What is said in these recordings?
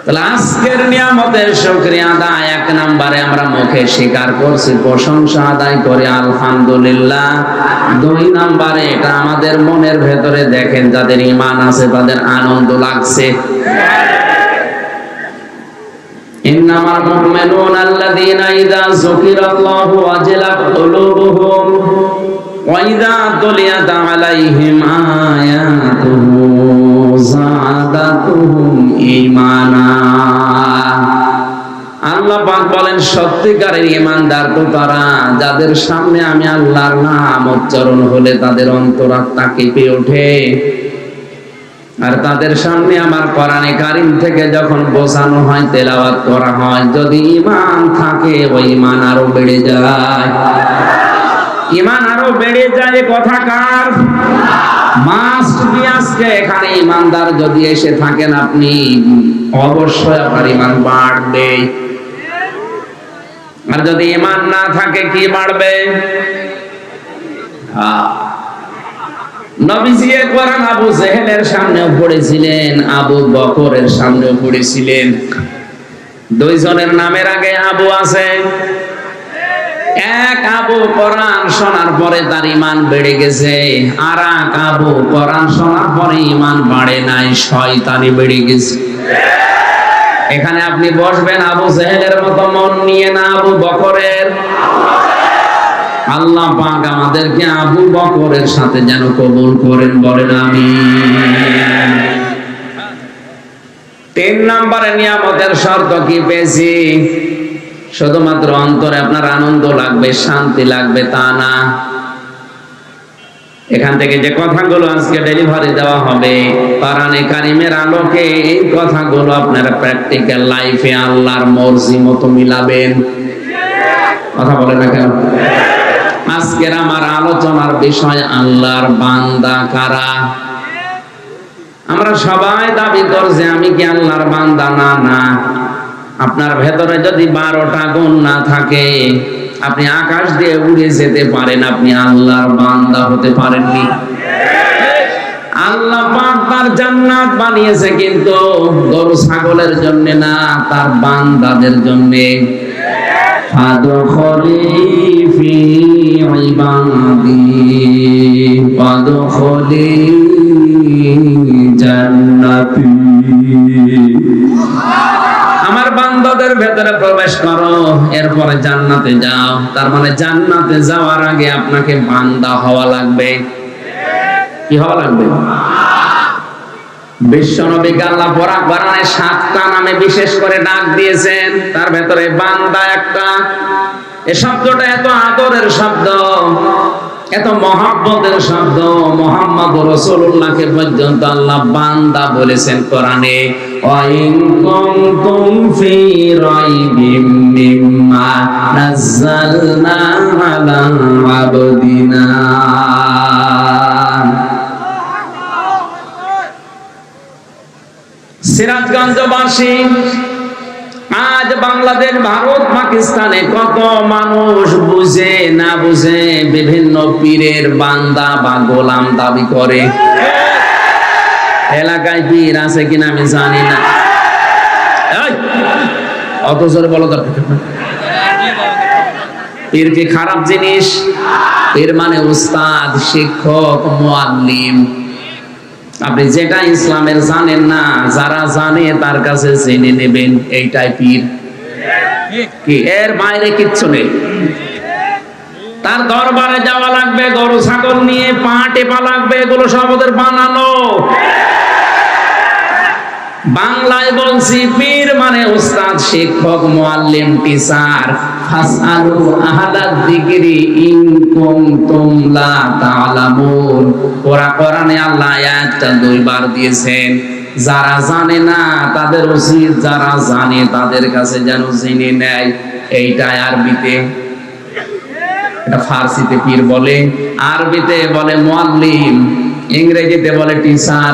তাহলে আজকের নিয়ামতের শুকরিয়া আদায়, এক নম্বরে আমরা মুখে স্বীকার করছি, প্রশংসা আদায় করি আলহামদুলিল্লাহ। দুই নম্বরে এটা আমাদের মনের ভেতরে দেখেন, যাদের ঈমান আছে তাদের আনন্দ লাগছে। ইন্নামাল মুমিনুনা আল্লাযীনা ইযা যুকিরাল্লাহু ওয়াজিলাত কুলুবুহুম ওয়া ইযা তুলিয়াত আলাইহিম আয়াতুহু যাদাতুহুম ঈমানা। আল্লাহ পাক বলেন, সত্যিকারের ঈমানদার তো তারা যাদের সামনে আমি আল্লাহর নাম উচ্চারণ হলে তাদের অন্তরাত্মা কেঁপে ওঠে। আর তাদের সামনে আমার কোরআনে কারীম থেকে যখন বোঝানো হয়, তেলাওয়াত করা হয়, যদি ঈমান থাকে ওই ঈমান আরো বেড়ে যায়। ঈমান আরো বেড়ে যায়, কথা কার? Must be. আজকে এখানে ঈমানদার যদি এসে থাকেন আপনি, অবশ্যই আপনার ঈমান বাড়বে। আর যদি ঈমান না থাকে, কি বাড়বে? নবীজি কোরআন আবু জেহেলের সামনেও পড়েছিলেন, আবু বকরের সামনেও পড়েছিলেন। দুইজনের নামের আগে আবু আছে। এক আবু কোরআন শোনার পরে তার ঈমান বেড়ে গেছে, আর এক আবু কোরআন শোনার পরে ঈমান বাড়ে নাই, শয়তানি বেড়ে গেছে। এখানে আপনি বসবেন আবু জেহেলের মতো মন নিয়ে, না আবু বকরের। আল্লাহ পাক আমাদেরকে আবু বকরের সাথে যেন কবুল করেন, বলেন আমিন। তিন নম্বরে নিয়ামতের শর্ত কি পেয়েছি? শুধুমাত্র অন্তরে আপনার আনন্দ লাগবে, শান্তি লাগবে তা না। এখান থেকে যে কথাগুলো আজকে ডেলিভারি দেওয়া হবে, কোরআনে কারীমের আলোকে এই কথাগুলো আপনার প্র্যাকটিক্যাল লাইফে আল্লাহর মর্জি মতো মিলাবেন। কথা বলে না কেন? আজকের আমার আলোচনার বিষয় আল্লাহর বান্দা কারা। আমরা সবাই দাবি করছি আমি কি আল্লাহর বান্দা? না না, আপনার ভেতরে যদি 12টা গুণ না থাকে, আপনি আকাশ দিয়ে উড়ে যেতে পারেন, আপনি আল্লাহর বান্দা হতে পারেননি। আল্লাহ পাক তার জান্নাত বানিয়েছে কিন্তু গরু ছাগলের জন্য না, তার বান্দাদের জন্য। ফাদখুলি ফি ইবাদি ফাদখুলি জান্নাতি। আমার বান্দাদের ভেতরে প্রবেশ করো, এরপরে জান্নাতে যাও। তার মানে জান্নাতে যাওয়ার আগে আপনাকে বান্দা হওয়া লাগবে। কি হওয়া লাগবে? বিশ্বনবীকে আল্লাহ কোরআনে 7টা নামে বিশেষ করে ডাক দিয়েছেন, তার ভেতরে বান্দা একটা। এই শব্দটা এত আদরের শব্দ, এত মহব্বতের শব্দ। মুহাম্মদ রাসূলুল্লাহকে পর্যন্ত আল্লাহ বান্দা বলেছেন কোরআনে। ওয়াইন কুনতুম ফি রাইবিম মিম্মা নাযালনা আলা আবদিনা। সিরাজগঞ্জবাসী, আজ বাংলাদেশ, ভারত, পাকিস্তানে কত মানুষ বুঝে না বুঝে বিভিন্ন পীরের বান্দা বা গোলাম দাবি করে। এলাকায় পীর আছে কিনা আমি জানি না, অত জোরে বলো দরকার। পীর কি খারাপ জিনিস? পীর মানে উস্তাদ, শিক্ষক, মুআল্লিম। আপনি যেটা ইসলামের জানেন না, যারা জানে তার কাছে জেনে নেবেন, এইটাই পীর। কি এর বাইরে কিচ্ছু নেই। তার দরবারে যাওয়া লাগবে, গরু ছাগল নিয়ে পা টেপা লাগবে, এগুলো সব ওদের বানানো। বাংলায় বলছি, পীর মানে উস্তাদ, শিক্ষক, মুআল্লিম, টিচার। ফাসআলু আহলাদ যিকরি ইন কুনতুম লা তা'লামুন। কোরআনে আল্লাহ আয়াতটা 2 বার দিয়েছেন। যারা জানে না তাদের উচিত যারা জানে তাদের কাছে যেন জেনে নেয়। এইটা আরবিতে, এটা ফার্সিতে পীর বলে, আরবিতে বলে মুআল্লিম, ইংরেজিতে বলে টিচার,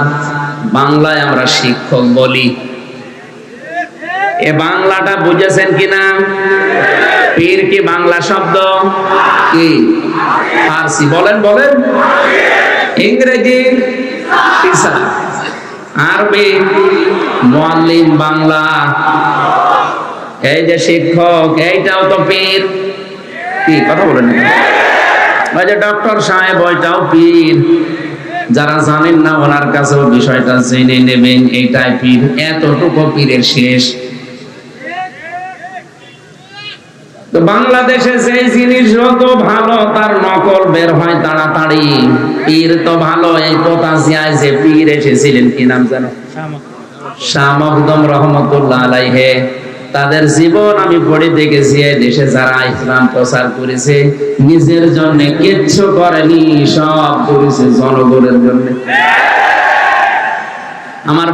বাংলায় আমরা শিক্ষক বলি। এ বাংলাটা বুঝেছেন কিনা? পীর কি বাংলা শব্দ? কি ফার্সি? বলেন বলেন। ইংরেজি টিচার, আরবি মুআল্লিম বাংলা, এই যে শিক্ষক, এইটাও তো পীর। কি কথা বলেন? ওই যে ডক্টর সাহেব, ওইটাও পীর। যারা জানেন না ওনার কাছেও বিষয়টা জেনে নেবেন, এইটাই পীর। এতটুকু পীরের শেষ। তো বাংলাদেশে যে জিনিস যত ভালো তার নকল বের হয় তাড়াতাড়ি। পীর তো ভালো, এই পোতাসিয়ায় যে পীর এসেছিলেন, কি নাম জানো? শাহ মখদুম রহমতুল্লাহ আলাইহি। তাদের জীবন আমি পড়ে দেখেছি। দেশে যারা ইসলাম প্রচার করেছে নিজের জন্য কিচ্ছু করেনি, সব করেছে জনগণের জন্য। আমার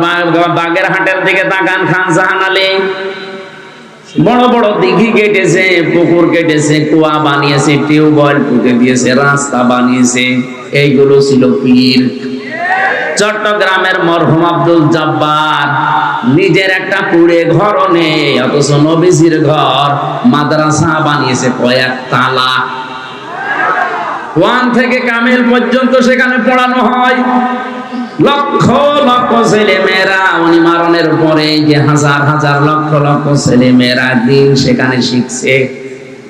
বাগেরহাটের দিকে তাকান, খান জাহান আলী বড় বড় দিঘি কেটেছে, পুকুর কেটেছে, কুয়া বানিয়েছে, টিউবওয়েল টুকে দিয়েছে, রাস্তা বানিয়েছে। এইগুলো ছিল পীর। চট্টগ্রামের মরহুম আব্দুল জব্বার নিজের একটা কুড়ে ঘর নেই, অথচ নবীজির ঘর, মাদ্রাসা বানিয়েছে কয়েক তালা। 1 থেকে কামিল পর্যন্ত সেখানে পড়ানো হয়। লক্ষ লক্ষ ছেলে মেয়েরা, উনি মারণের পরে যে হাজার হাজার লক্ষ লক্ষ ছেলে মেয়েরা দিন সেখানে শিখছে।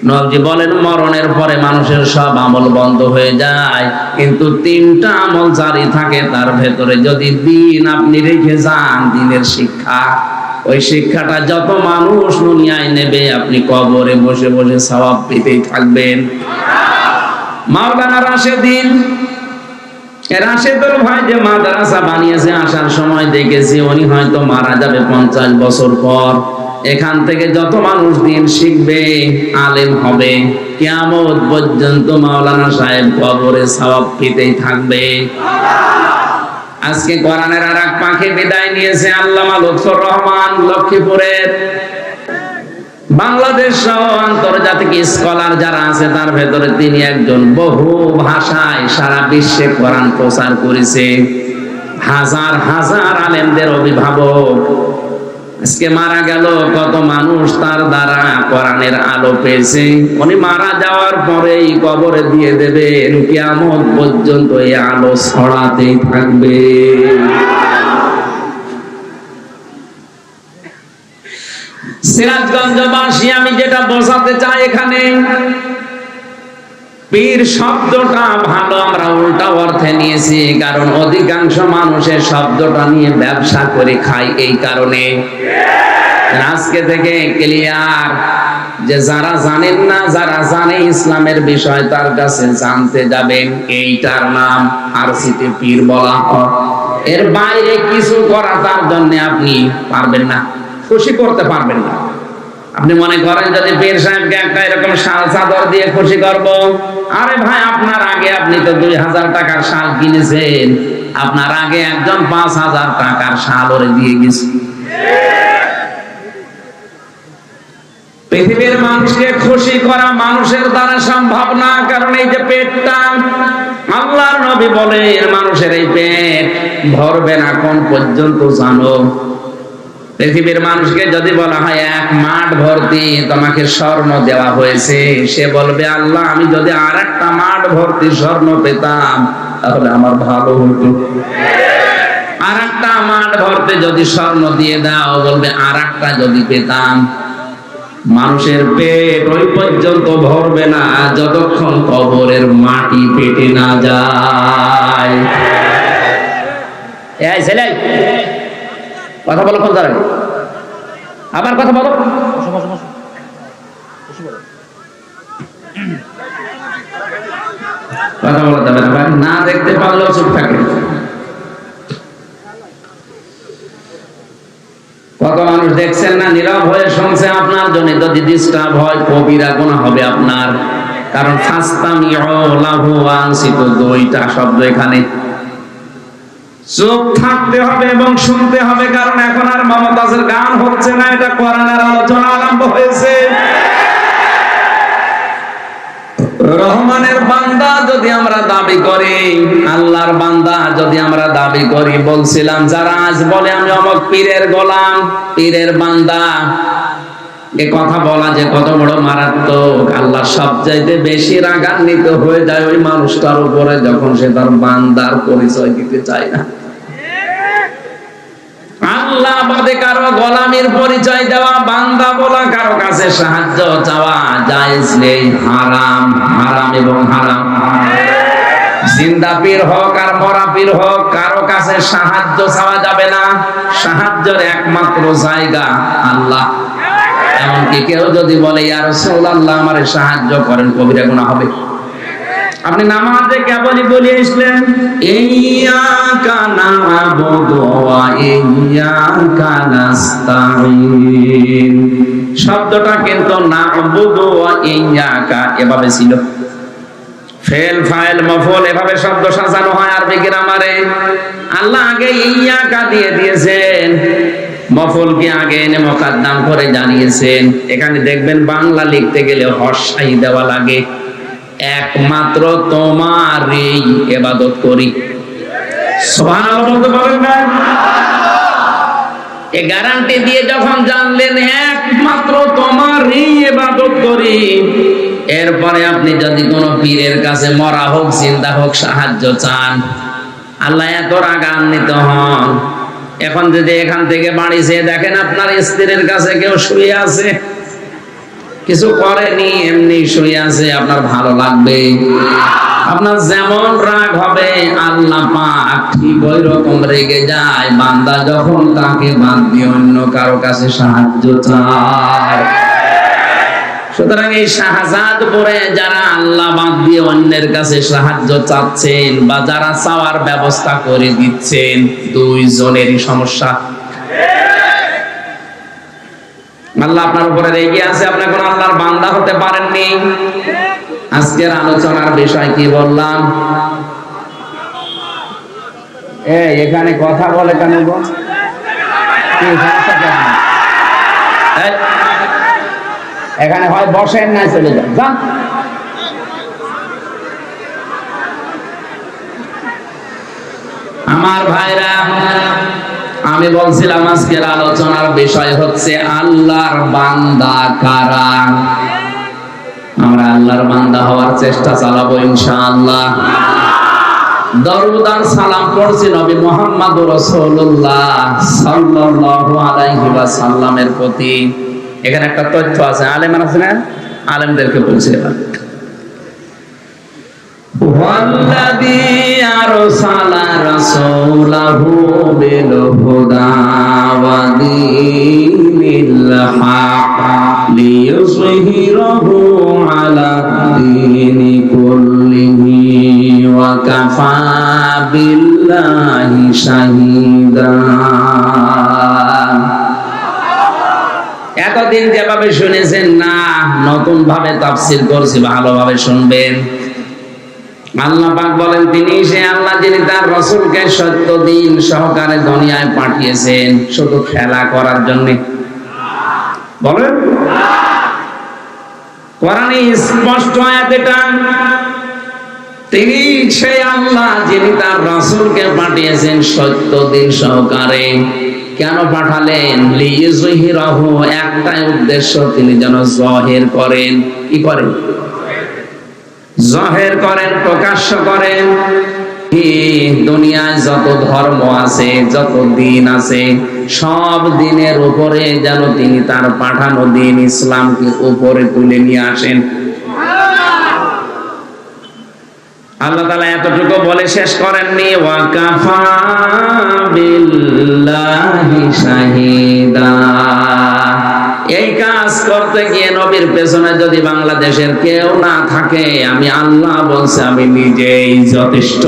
নবজি বলেন মরণের পরে মানুষের সব আমল বন্ধ হয়ে যায়, কিন্তু 3টা আমল জারি থাকে। তার ভেতরে যদি দিন আপনি রেখে যান, দিনের শিক্ষা, ওই শিক্ষাটা যত মানুষ দুনিয়ায় নেবে, আপনি কবরে বসে বসে সওয়াব পেতেই থাকবেন। মাওলানা রাশেদিন, রাশেদুল ভাই যে মাদ্রাসা বানিয়েছে, আসার সময় দেখেছি উনি হয়তো মারা যাবে 50 বছর পর। এখান থেকে যত মানুষ দিন শিখবে, আলেম হবে, কিয়ামত পর্যন্ত মাওলানা সাহেব কবরে সওয়াব পেতেই থাকবে। আজকে কোরআনের আর এক পাখি বিদায় নিয়েছে, আল্লামা লুৎফর রহমান লক্ষ্মীপুরের। বাংলাদেশ সহ আন্তর্জাতিক স্কলার যারা আছে তার ভেতরে তিনি একজন। বহু ভাষায় সারা বিশ্বে কোরআন প্রচার করেছে, হাজার হাজার আলেমদের অভিভাবক। আজকে মারা গেল, কত মানুষ তার দ্বারা কোরআনের আলো পেয়েছে। উনি মারা যাওয়ার পরেই কবরে দিয়ে দেবেন, কিয়ামত পর্যন্ত এই আলো ছড়াতেই থাকবে। সিরাজগঞ্জবাসী, আমি যেটা বোঝাতে চাই এখানে, পীর শব্দটা ভালো আমরা উল্টা অর্থে নিয়েছি, কারণ অধিকাংশ মানুষের শব্দটা নিয়ে ব্যবসা করে খায়। এই কারণে আজকে থেকে ক্লিয়ার যে যারা জানেন না, যারা জানে ইসলামের বিষয়, তার কাছে জানতে যাবেন। এইটার নাম ফার্সিতে পীর বলা হয়। এর বাইরে কিছু করা তার জন্য আপনি পারবেন না, খুশি করতে পারবেন না। আপনি মনে করেন যদি পীর সাহেবকে একটা এরকম শাল চাদর দিয়ে খুশি করব, আরে ভাই আপনার আগে আপনি তো 2000 টাকার শাল কিনেছেন, আপনার আগে একজন 5000 টাকার শাল ওরে দিয়ে গেছে। পৃথিবীর মানুষকে খুশি করা মানুষের দ্বারা সম্ভব না, কারণ এই যে পেটটা, আল্লাহর নবী বলেন মানুষের এই পেট ভরবে না কোন পর্যন্ত জানো? পৃথিবীর মানুষকে যদি বলা হয় 1 মাঠ ভর্তি তোমাকে স্বর্ণ দেওয়া হয়েছে, সে বলবে আল্লাহ আমি যদি আর একটা মাঠ ভর্তি স্বর্ণ পেতাম তাহলে আমার ভালো হতো। আর একটা মাঠ ভর্তি যদি স্বর্ণ দিয়ে দাও, বলবে আর একটা যদি পেতাম। মানুষের পেট ওই পর্যন্ত ভরবে না যতক্ষণ কবরের মাটি পেটে না যায়। এই ছেলে কথা বলো, কোন দাঁড়ায় আবার কথা বলো। কথা বলতে হবে না, না দেখতে পারলেও চুপ থাকে। কত মানুষ দেখছেন না, নীরব হয়ে শুনছে আপনার জন্য। যদি ডিস্টার্ব হয় কবিরা গুনাহ হবে আপনার, কারণ ফাস্তামিউ লাহু ওয়া আনসিতু, 2টা শব্দ এখানে। চুপ থাকতে হবে এবং শুনতে হবে, কারণ এখন আর মমতাজের গান হচ্ছে না, এটা কোরআনের আলোচনা আরম্ভ হয়েছে। রহমানের বান্দা যদি আমরা দাবি করি, আল্লাহর বান্দা যদি আমরা দাবি করি, বলছিলাম যারা আজ বলে আমি অমুক পীরের গোলাম, পীরের বান্দা, এ কথা বলা যে কত বড় মারাত্মক। আল্লাহ সবচাইতে বেশি রাগান্বিত হয়ে যায় ওই মানুষটার উপরে যখন সে তার বান্দার পরিচয় দিতে চায় না। আল্লাহ বাদে কারো গোলামির পরিচয় দেওয়া, বান্দা বলা, কারো কাছে সাহায্য চাওয়া জায়েজ নেই, হারাম। হারাম এবং হারাম। জিন্দা পীর হোক আর মরা পীর হোক, কারো কাছে সাহায্য চাওয়া যাবে না। সাহায্যের একমাত্র জায়গা আল্লাহ। এমনকি কেউ যদি বলে ইয়া রাসূলুল্লাহ আমারে সাহায্য করেন, কবিরা গুনাহ হবে। আপনি নামাজে কেবলই বলে আসলেন ইয়্যাকা না'বুদু ওয়া ইয়্যাকা নাস্তাঈন, শব্দটা কিন্তু না'বুদু ওয়া ইয়্যাকা এভাবে ছিল। ফেল ফাইল মফউল এভাবে শব্দ সাজানো হয় আরবি গ্রামারে। আল্লাহ আগে ইয়্যাকা দিয়ে দিয়েছেন, মফউল কি আগে এনে মুকদ্দম করে জানিয়েছেন। এখানে দেখবেন বাংলা লিখতে গেলে হর্ষাই দেওয়া লাগে। একমাত্র তোমারই ইবাদত করি। সুবহানাল্লাহ বলতে পারেন না? এই গ্যারান্টি দিয়ে যখন জানলেন একমাত্র তোমারই ইবাদত করি, এরপরে আপনি যদি কোনো পীরের কাছে মরা হোক জিন্দা হোক সাহায্য চান, আল্লাহ এত রাগান্বিত হন। এখন যদি এখান থেকে বাড়ি যেয়ে দেখেন আপনার স্ত্রীর কাছে কেউ শুয়ে আছে, কিছু করেনি, এমনি শুয়ে আছে, আপনার ভালো লাগবে? আপনার যেমন রাগ হবে আল্লাহ পাক ঠিক ওই রকম রেগে যায় বান্দা যখন তাকে বাদ দিয়ে অন্য কারো কাছে সাহায্য চায়। সুতরাং এই শাহজাদপুরে যারা আল্লাহ বাদ দিয়ে অন্যের কাছে সাহায্য চাচ্ছেন বা যারা চাওয়ার ব্যবস্থা করে দিচ্ছেন, দুইজনেরই সমস্যা। আল্লাহ আপনার উপরে রেগে আছে, আপনি এখন আল্লাহর বান্দা হতে পারেননি। আজকের আলোচনার বিষয় কি বললাম? এখানে কথা বলে কেন গো? এখানে হয় বসেন না চলে যান। আমার ভাইরা, আমি বলছিলাম আজকের আলোচনার বিষয় হচ্ছে আল্লাহর বান্দা কারা। আমরা আল্লাহর বান্দা হওয়ার চেষ্টা চালাবো ইনশাআল্লাহ। দরুদ আর সালাম পড়ছি নবী মুহাম্মদ রাসূলুল্লাহ সাল্লাল্লাহু আলাইহি ওয়াসাল্লামের প্রতি। এখানে একটা তথ্য আছে, আলেম আছে না, আলেমদেরকে বলছি এবার। ওয়াল্লাযী আরসালা রাসূলাহু বিল হুদা ওয়া দীনিল হক লিইয়ুযহিরাহু আলা দীনি কুল্লিহি ওয়া কাফা বিল্লাহি শাহীদা। এতদিন যেভাবে শুনেছেন না, নতুন ভাবে তাফসীর করছি, ভালোভাবে শুনবেন। আল্লাহ পাক বলেন তিনি সে আল্লাহ যিনি তার রাসূলকে সত্য দিন সহকারে দুনিয়ায় পাঠিয়েছেন শুধু খেলা করার জন্য। বলেন কোরআনে স্পষ্ট আয়াত এটা। তিনি সে আল্লাহ যিনি তার রাসূলকে পাঠিয়েছেন সত্য দিন সহকারে। কেন পাঠালেন? লিইয়ুযহিরাহু, একটাই উদ্দেশ্য, তিনি যেন জাহির করেন। কি করেন? জাহির করেন, প্রকাশ্য করেন। দুনিয়ায় যত ধর্ম আছে, যত দিন আছে, সব দিনের উপরে যেন তিনি তার পাঠানো দিন ইসলামকে উপরে তুলে নিয়ে আসেন। আল্লাহ তাআলা এতটুকু বলে শেষ করেননি, ওয়া কাফা বিল্লাহি শাহীদা। এই কাজ করতে গিয়ে নবীর পেছনে যদি বাংলাদেশের কেউ না থাকে, আমি আল্লাহ বলছি আমি নিজেই যথেষ্ট।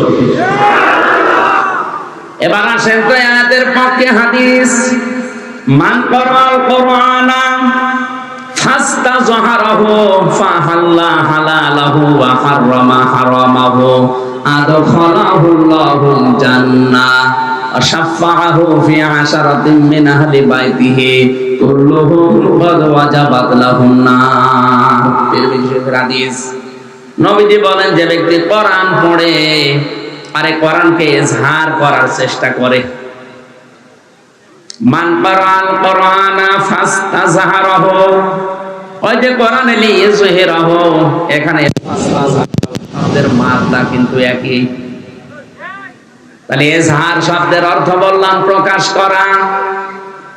এবার আসেন তো আয়াতের পক্ষে হাদিস। মান করাল কোরআনা ফাস্তাযহারাহু ফাহাল্লা হালালাহু ওয়া হাররামা হারামাহু আদখালাহুল্লাহুল জান্নাহ ওয়া শাফাআহু ফি আশারাতিন মিন আহলি বাইতিহি কুল্লুহুম ক্বাদ ওয়াজাবাত লাহুন নার। তিরমিজি শরীফের হাদিস। নবীজি বলেন যে ব্যক্তি কোরআন পড়ে আর কোরআনকে ইজহার করার চেষ্টা করে, মান কারাল কোরআনা ফাস্তাযহারাহু, ওই যে কোরআন লিইয়ুযহিরাহু, এখানে শব্দের মাত্রা কিন্তু একই। তাহলে ইজহার শব্দের অর্থ বললাম প্রকাশ করা,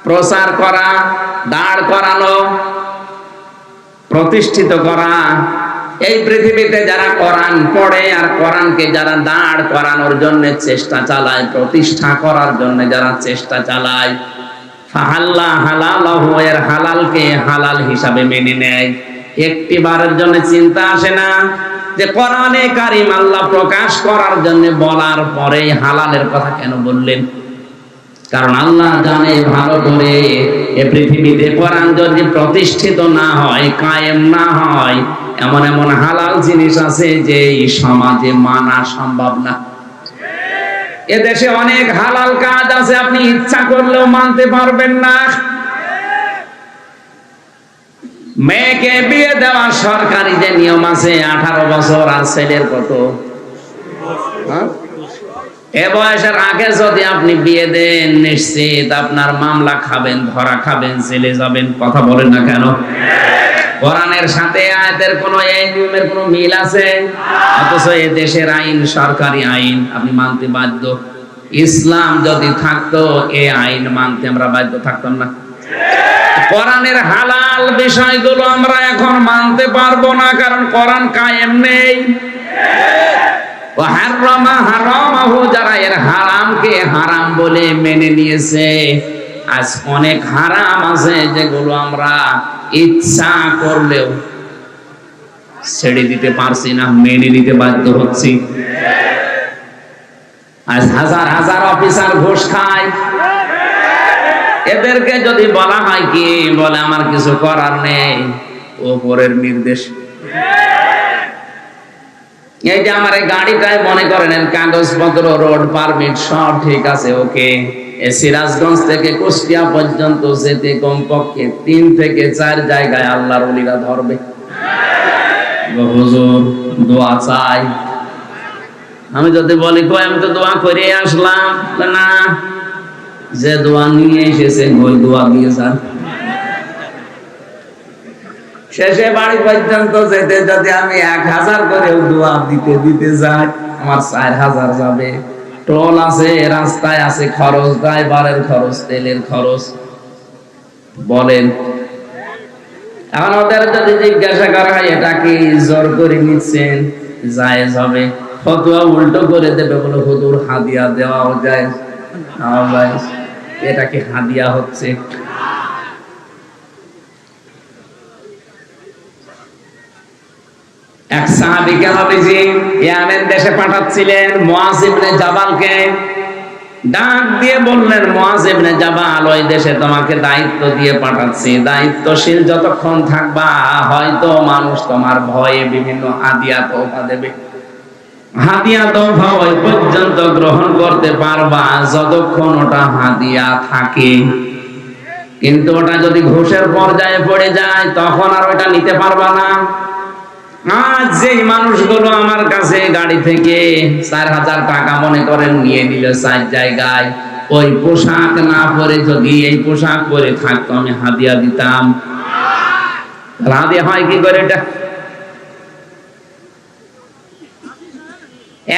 প্রচার করা, দাঁড় করানো, প্রতিষ্ঠিত করা। এই পৃথিবীতে যারা কোরআন পড়ে আর কোরআনকে যারা দাঁড় করানোর জন্য চেষ্টা চালায়, প্রতিষ্ঠা করার জন্য যারা চেষ্টা চালায়, ফাহাল্লা হালালাহু, এর হালালকে হালাল হিসাবে মেনে নেয়, একটি বারের জন্য চিন্তা আসে না যে কোরআনে কারিম আল্লাহ প্রকাশ করার জন্য বলার পরে হালালের কথা কেন বললেন? কারণ আল্লাহ জানে ভালো করে এ পৃথিবীতে কোরআন যদি প্রতিষ্ঠিত না হয়, কায়েম না হয়, এমন এমন হালাল জিনিস আছে যে এই সমাজে মানা সম্ভব না। এদেশে অনেক হালাল কাজ আছে আপনি ইচ্ছা করলেও মানতে পারবেন না। মেয়েকে বিয়ে দেওয়া সরকারি যে নিয়ম আছে, 18 বছর, আর ছেলের কত, এ বয়সের আগে যদি আপনি বিয়ে দেন, নিশ্চিত আপনার মামলা খাবেন, ধরা খাবেন, জেলে যাবেন। কথা বলেন না কেন? কোরআনের সাথে আয়াতের কোন এই নিয়মের কোন মিল আছে? অথচ এ দেশের আইন সরকারি আইন, আপনি মানতে বাধ্য। ইসলাম যদি থাকতো এই আইন মানতে আমরা বাধ্য থাকতাম না। কোরআনের হালাল বিষয়গুলো আমরা এখন মানতে পারবো না, কারণ কোরআন কায়েম নেই। যারা এর হারামকে হারাম বলে মেনে নিয়েছে, আজ অনেক হারাম আছে যেগুলো আমরা ইচ্ছা করলেও ছেড়ে দিতে পারছি না, মেনে নিতে বাধ্য হচ্ছি। আজ হাজার হাজার অফিসার ঘুষ খায়, এদেরকে যদি বলা হয় কি বলে আমার কিছু করার নেই, ওপরের নির্দেশ। এই যে আমার এই গাড়িটায় মনে করেন কাগজপত্র, রোড পারমিট সব ঠিক আছে, ওকে, সিরাজগঞ্জ থেকে কুষ্টিয়া পর্যন্ত যেতে কমপক্ষে 3 থেকে 4 জায়গায় আল্লাহর ওলিরা ধরবে। হুজুর দোয়া চাই, আমি যদি বলি কই আমি তো দোয়া করে আসলাম, না, যে দোয়া নিয়ে এসেছে ওই দোয়া দিয়ে যান। শেষে বাড়ি পর্যন্ত যেতে যদি আমি 1000 করে দোয়া দিতে দিতে যাই, আমার 4000 যাবে। টোল আছে, রাস্তায় আছে খরচ, ড্রাইভারের খরচ, তেলের খরচ। বলেন, এখন ওদের যদি জিজ্ঞাসা করা হয় এটা কি জোর করে নিচ্ছেন, জায়েজ হবে? ফতোয়া উল্টো করে দেবে, বলে হুজুর হাদিয়া দেওয়াও যায়, এটা কি হাদিয়া হচ্ছে? এক সাহাবীকে নবীজি ইয়ামেন দেশে পাঠাচ্ছিলেন, মুআয ইবনে জাবালকে ডাক দিয়ে বললেন, মুআয ইবনে জাবাল, ওই দেশে তোমাকে দায়িত্ব দিয়ে পাঠাচ্ছি, দায়িত্বশীল যতক্ষণ থাকবা হয়তো মানুষ তোমার ভয়ে বিভিন্ন হাদিয়া তোফা দেবে, হাদিয়া তোফা ওই পর্যন্ত গ্রহণ করতে পারবা যতক্ষণ ওটা হাদিয়া থাকে, কিন্তু ওটা যদি ঘুষের পর্যায়ে পড়ে যায় তখন আর ওটা নিতে পারবা না। আজ যেই মানুষগুলো আমার কাছে গাড়ি থেকে 4000 টাকা মনে করেন নিয়ে নিল 4 জায়গায়, ওই পোশাক না পরে যদি এই পোশাক পরে থাকতো আমি হাদিয়া দিতাম। হাদিয়া হয় কি করে? এটা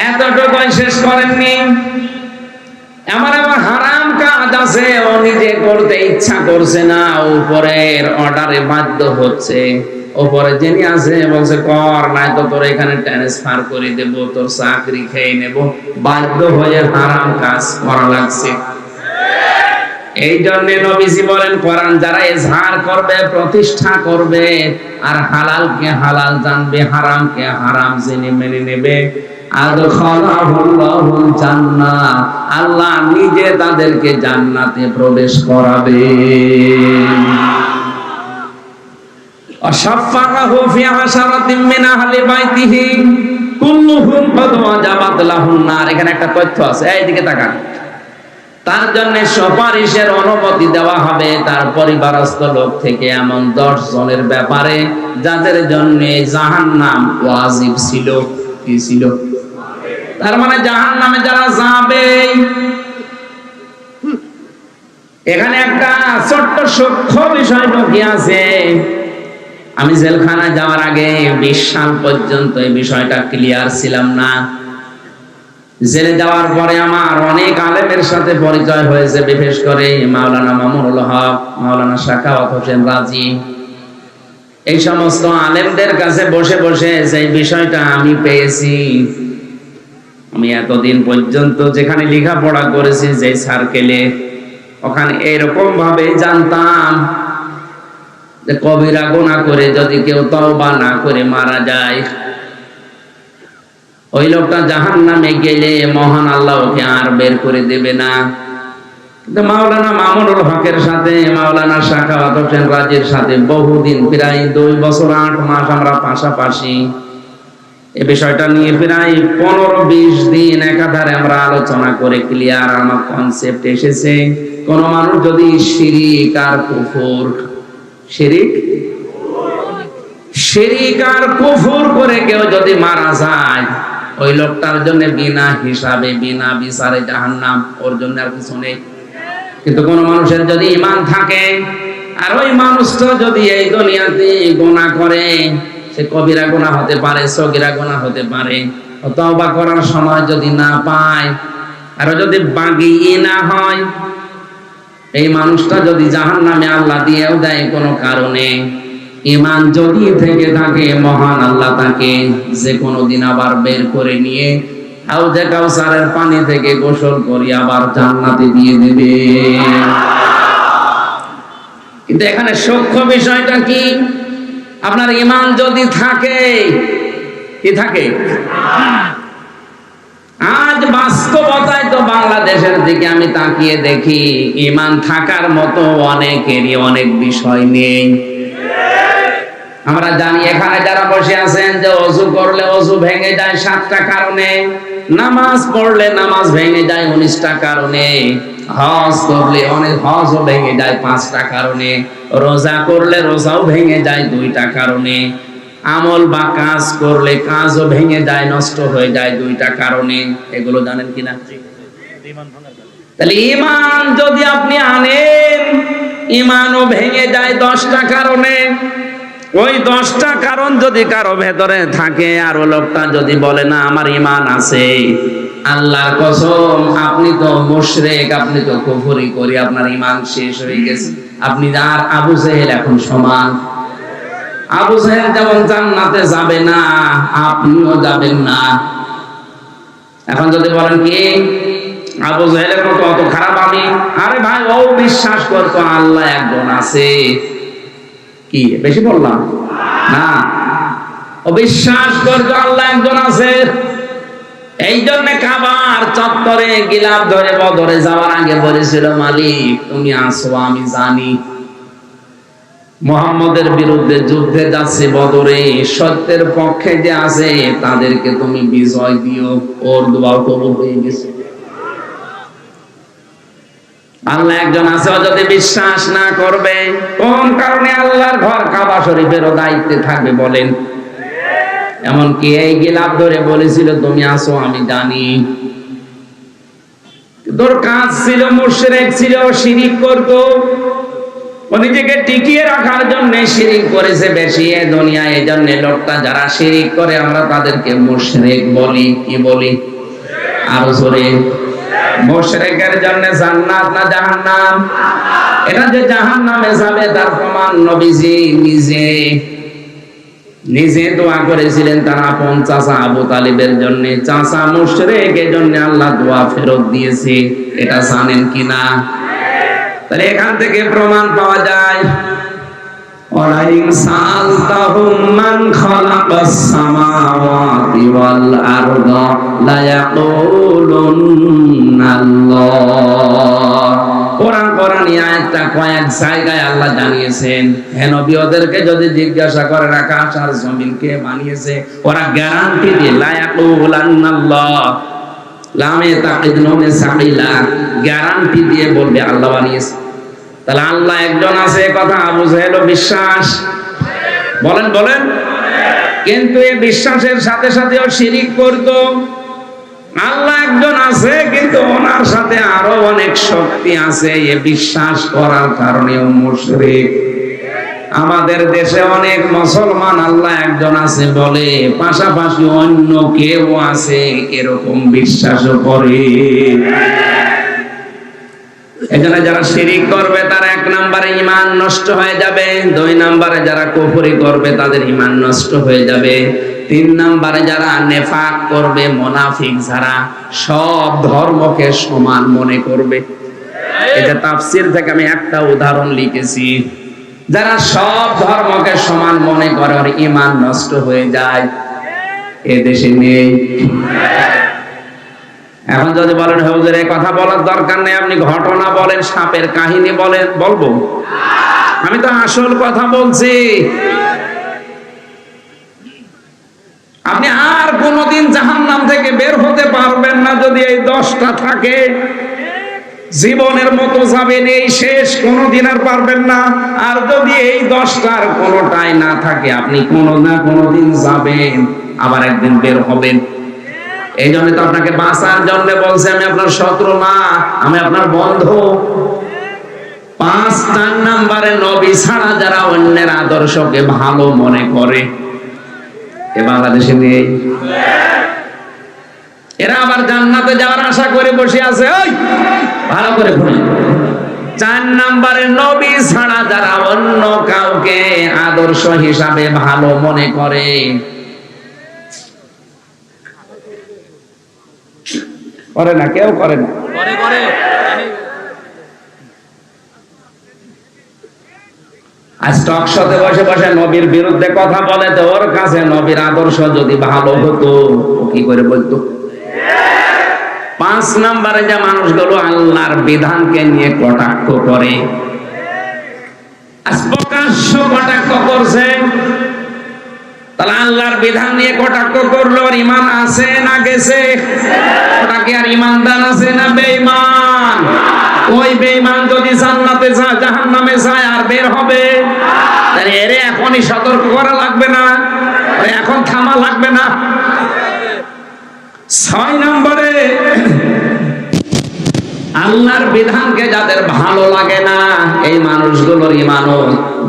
এতটুকু শেষ করেননি, আমার আমার হারাম কাজ আছে ও নিজে করতে ইচ্ছা করছে না, উপরের অর্ডারে বাধ্য হচ্ছে। ওপরে যিনি আছে বলছে কর, নাই তো তোর এখানে ট্রান্সফার করে দেব, তোর চাকরি খেয়ে নেব, বাধ্য হয়ে হারাম কাজ করা লাগছে। এই জন্য নবীজি বলেন, কোরআন যারা ইজহার করবে, প্রতিষ্ঠা করবে, আর হালালকে হালাল জানবে, হারামকে হারাম জেনে মেনে নেবে, আদখালাহুল্লাহুল জান্নাহ, আল্লাহ নিজে তাদেরকে জান্নাতে প্রবেশ করাবে। অশাফাআহু ফি আশারাতিন মিন আহলি বাইতিহি কুল্লুহুম ক্বাদ ওয়াজাবাত লাহুন নার। এখানে একটা তথ্য আছে, এইদিকে তাকান। তার জন্য সুপারিশের অনুমতি দেওয়া হবে তার পরিবারস্থ লোক থেকে এমন 10 জনের ব্যাপারে যাদের জন্য জাহান্নাম ওয়াজিব ছিল। কি ছিল? তার মানে জাহান্নামে যারা যাবে। এখানে একটা ছোট্ট সূক্ষ্ম বিষয় ঢুকে আছে। আমি জেলখানায় যাওয়ার আগে 20 সাল পর্যন্ত এই বিষয়টা ক্লিয়ার ছিলাম না। জেলে যাওয়ার পরে আমার অনেক আলেমের সাথে পরিচয় হয়েছে, বিশেষ করে মাওলানা মামুনুল হক, মাওলানা সাখাওয়াত হোসেন রাজি, এই সমস্ত আলেমদের কাছে বসে বসে যে বিষয়টা আমি পেয়েছি। আমি এতদিন পর্যন্ত যেখানে লেখাপড়া করেছি, যে সার্কেলে, ওখানে এরকম ভাবে জানতাম যে কবিরা গুনাহ করে যদি কেউ তওবা না করে মারা যায়, ওই লোকটা জাহান্নামে গেলে মহান আল্লাহ ওকে আর বের করে দেবে না। কিন্তু মাওলানা মামুনুল হকের সাথে, মাওলানা সাখাওয়াত হোসেন রাজির সাথে বহুদিন, প্রায় 2 বছর 8 মাস আমরা পাশাপাশি এই বিষয়টা নিয়ে প্রায় 15-20 দিন একাধারে আমরা আলোচনা করে ক্লিয়ার আমার কনসেপ্ট এসেছে। কোন মানুষ যদি শিরিক আর কুফর, শিরিক আর কুফর করে কেউ যদি মারা যায়, ওই লোকটার জন্য বিনা হিসাবে বিনা বিচারে জাহান্নাম, ওর জন্য আর কিছু নেই। কিন্তু কোন মানুষের যদি ঈমান থাকে আর ওই মানুষটা যদি এই দুনিয়াতে গুনাহ করে, সে কবিরা গুনাহ হতে পারে, সগীরা গুনাহ হতে পারে, তওবা করার সময় যদি না পায় আর যদি বাগী না হয়, এই মানুষটা যদি জাহান্নামে আল্লাহ দিয়েও দেয় কোনো কারণে, ঈমান যদি থেকে থাকে, মহান আল্লাহ তাকে যে কোনো দিন আবার বের করে নিয়ে হাউজে কাউসারের পানি থেকে গোসল করি আবার জান্নাতে দিয়ে দেবে। কিন্তু এখানে সূক্ষ্ম বিষয়টা কি? আপনার ঈমান যদি থাকে, কি থাকে? আজ বাস্তবতায় তো বাংলাদেশের দিকে আমি তাকিয়ে দেখি, ঈমান থাকার মতো অনেকেরই অনেক বিষয় নেই। আমরা জানি এখানে যারা বসে আছেন যে অজু করলে অজু ভেঙে যায় 7টা কারণে, নামাজ পড়লে নামাজ ভেঙে যায় 19টা কারণে, হজ করলে অনেক হজও ভেঙে যায় 5টা কারণে, রোজা করলে রোজাও ভেঙে যায় 2টা কারণে, আমল বা কাজ করলে কাজও ভেঙে যায়, নষ্ট হয়ে যায় 2টা কারণে। এগুলো জানেন কিনা? তাহলে ঈমান যদি আপনি আনেন, ঈমানও ভেঙে যায় 10টা কারণে। ওই 10টা কারণ যদি কারো ভেতরে থাকে আর ও লোকটা যদি বলে না আমার ঈমান আছে, আল্লাহর কসম আপনি তো মুশরিক, আপনি তো কুফরি করি, আপনার ঈমান শেষ হয়ে গেছে। আপনি আর আবু জেহেল এখন সমান। আবু জেহেল যেমন জান্নাতে যাবে না, আপনিও যাবেন না। এখন যদি বলেন কি আবু জেহেলের মতো অত খারাপ আমি, আরে ভাই ও বিশ্বাস করতো আল্লাহ একজন আছে, কি বেশি বললাম না? ও বিশ্বাস করতো আল্লাহ একজন আছে। এই জন্য কাবার চত্বরে গিলাফ ধরে বদরে যাওয়ার আগে বলেছিল, মালিক তুমি আসো আমি জানি, মুহাম্মদের বিরুদ্ধে যুদ্ধে যাচ্ছে বদরে, সত্যের পক্ষে যে আছে তাদেরকে তুমি বিজয় দিও। ওর দোয়া কবুল হয়ে গেছে। আল্লাহ একজন আছে, ও যদি বিশ্বাস না করবে, কোন কারণে আল্লাহর ঘর কাবা শরীফেরও দায়িত্বে থাকবে বলেন? এমনকি এই গিলাফ ধরে বলেছিল তুমি আসো আমি জানি। তোর কাজ ছিল মুশরিক ছিল, শিরিক করতো, ও নিজেকে টিকিয়ে রাখার জন্য শিরিক করেছে বেশি এ দুনিয়ায়। এই জন্য লোকটা যারা শিরিক করে আমরা তাদেরকে মুশরিক বলি। কি বলি? আরো জোরে। মুশরিকের জন্য জান্নাত না জাহান্নাম? এটা যে জাহান্নামে যাবে তার প্রমাণ নবীজি নিজে দোয়া করেছিলেন তার আপন চাচা আবু তালিবের জন্য। চাচা মুশরিক, এই জন্য আল্লাহ দোয়া ফেরত দিয়েছে। এটা জানেন কিনা? তাহলে এখান থেকে প্রমাণ পাওয়া যায়, ওয়ালাইন সালতাহুম মান খালাকাস সামাওয়াতি ওয়াল আরদা লা ইয়াকুলুনাল্লাহ। কোরআন আয়াতটা কয়েক জায়গায় আল্লাহ জানিয়েছেন। হে নবী, ওদেরকে যদি জিজ্ঞাসা করেন আকাশ আর জমিন কে বানিয়েছে, ওরা গ্যারান্টি দিয়ে লা ইয়াকুলুনাল্লাহ, লামে তাকিদ নুনে সাকিলা, গ্যারান্টি দিয়ে বলবে আল্লাহ বানিয়েছে। তাহলে আল্লাহ একজন আছে কথা আবু জেহেল বিশ্বাস বলেন। কিন্তু এই বিশ্বাসের সাথে সাথে ও শিরিক করতো। আল্লাহ একজন আছে কিন্তু ওনার সাথে আরো অনেক শক্তি আছে, এ বিশ্বাস করার কারণে ও মুশরিক। আমাদের দেশে অনেক মুসলমান আল্লাহ একজন আছে বলে, পাশাপাশি অন্য কেউ আছে এরকম বিশ্বাসও করে। এজন্য যারা শিরিক করবে তার 1 নম্বরে ঈমান নষ্ট হয়ে যাবে, 2 নম্বরে যারা কুফরি করবে তাদের ঈমান নষ্ট হয়ে যাবে, 3 নম্বরে যারা নেফাক করবে, মুনাফিক যারা সব ধর্মকে সমান মনে করবে। এই যে তাফসীর থেকে আমি একটা উদাহরণ লিখেছি, যারা সব ধর্মকে সমান মনে করে আর ঈমান নষ্ট হয়ে যায়, এ দেশে নেই। এখন যদি বলেন হুজুর এই কথা বলার দরকার নেই, আপনি ঘটনা বলেন, সাপের কাহিনী বলেন, বলবো? আমি তো আসল কথা বলছি। আপনি আর কোনদিন জাহান্নাম থেকে বের হতে পারবেন না যদি এই 10টা থাকে। জীবনের মতো যাবেন, এই শেষ, কোনদিন আর পারবেন না। আর যদি এই 10টার কোনটাই না থাকে, আপনি কোনো না কোনোদিন যাবেন, আবার একদিন বের হবেন। এই জন্য তো আপনাকে বাঁচার জন্য বলছে, আমি আপনার শত্রু না, আমি আপনার বন্ধু। 4 নম্বরে নবী ছাড়া যারা অন্যের আদর্শকে ভালো মনে করে, এ বাংলাদেশে নেই। এরা আবার জান্নাতে যাওয়ার আশা করে বসে আছে। ওই ভালো করে শুনুন, 4 নম্বরে নবী ছাড়া যারা অন্য কাউকে আদর্শ হিসাবে ভালো মনে করে, করে না, কেউ করে না। আজ টক শোতে বসে বসে নবীর বিরুদ্ধে কথা বলে, তো ওর কাছে নবীর আদর্শ যদি ভালো হতো ও কি করে বলতো? 5 নম্বরে যে মানুষগুলো আল্লাহর বিধানকে নিয়ে কটাক্ষ করে, আজ প্রকাশ্য কটাক্ষ করছে, তাহলে আল্লাহর বিধান নিয়ে কটাক্ষ করলো, আর ঈমান আছে না গেছে? ওটা কি আর ঈমানদার আছে না বেঈমান? ওই বেঈমান যদি জান্নাতে যায়, জাহান্নামে যায়, আর বের হবে? তাহলে এরে এখনই সতর্ক করা লাগবে না? এখন থামা লাগবে না? 6 নম্বরে আল্লাহর বিধানকে যাদের ভালো লাগে না, এই মানুষগুলোর ঈমানও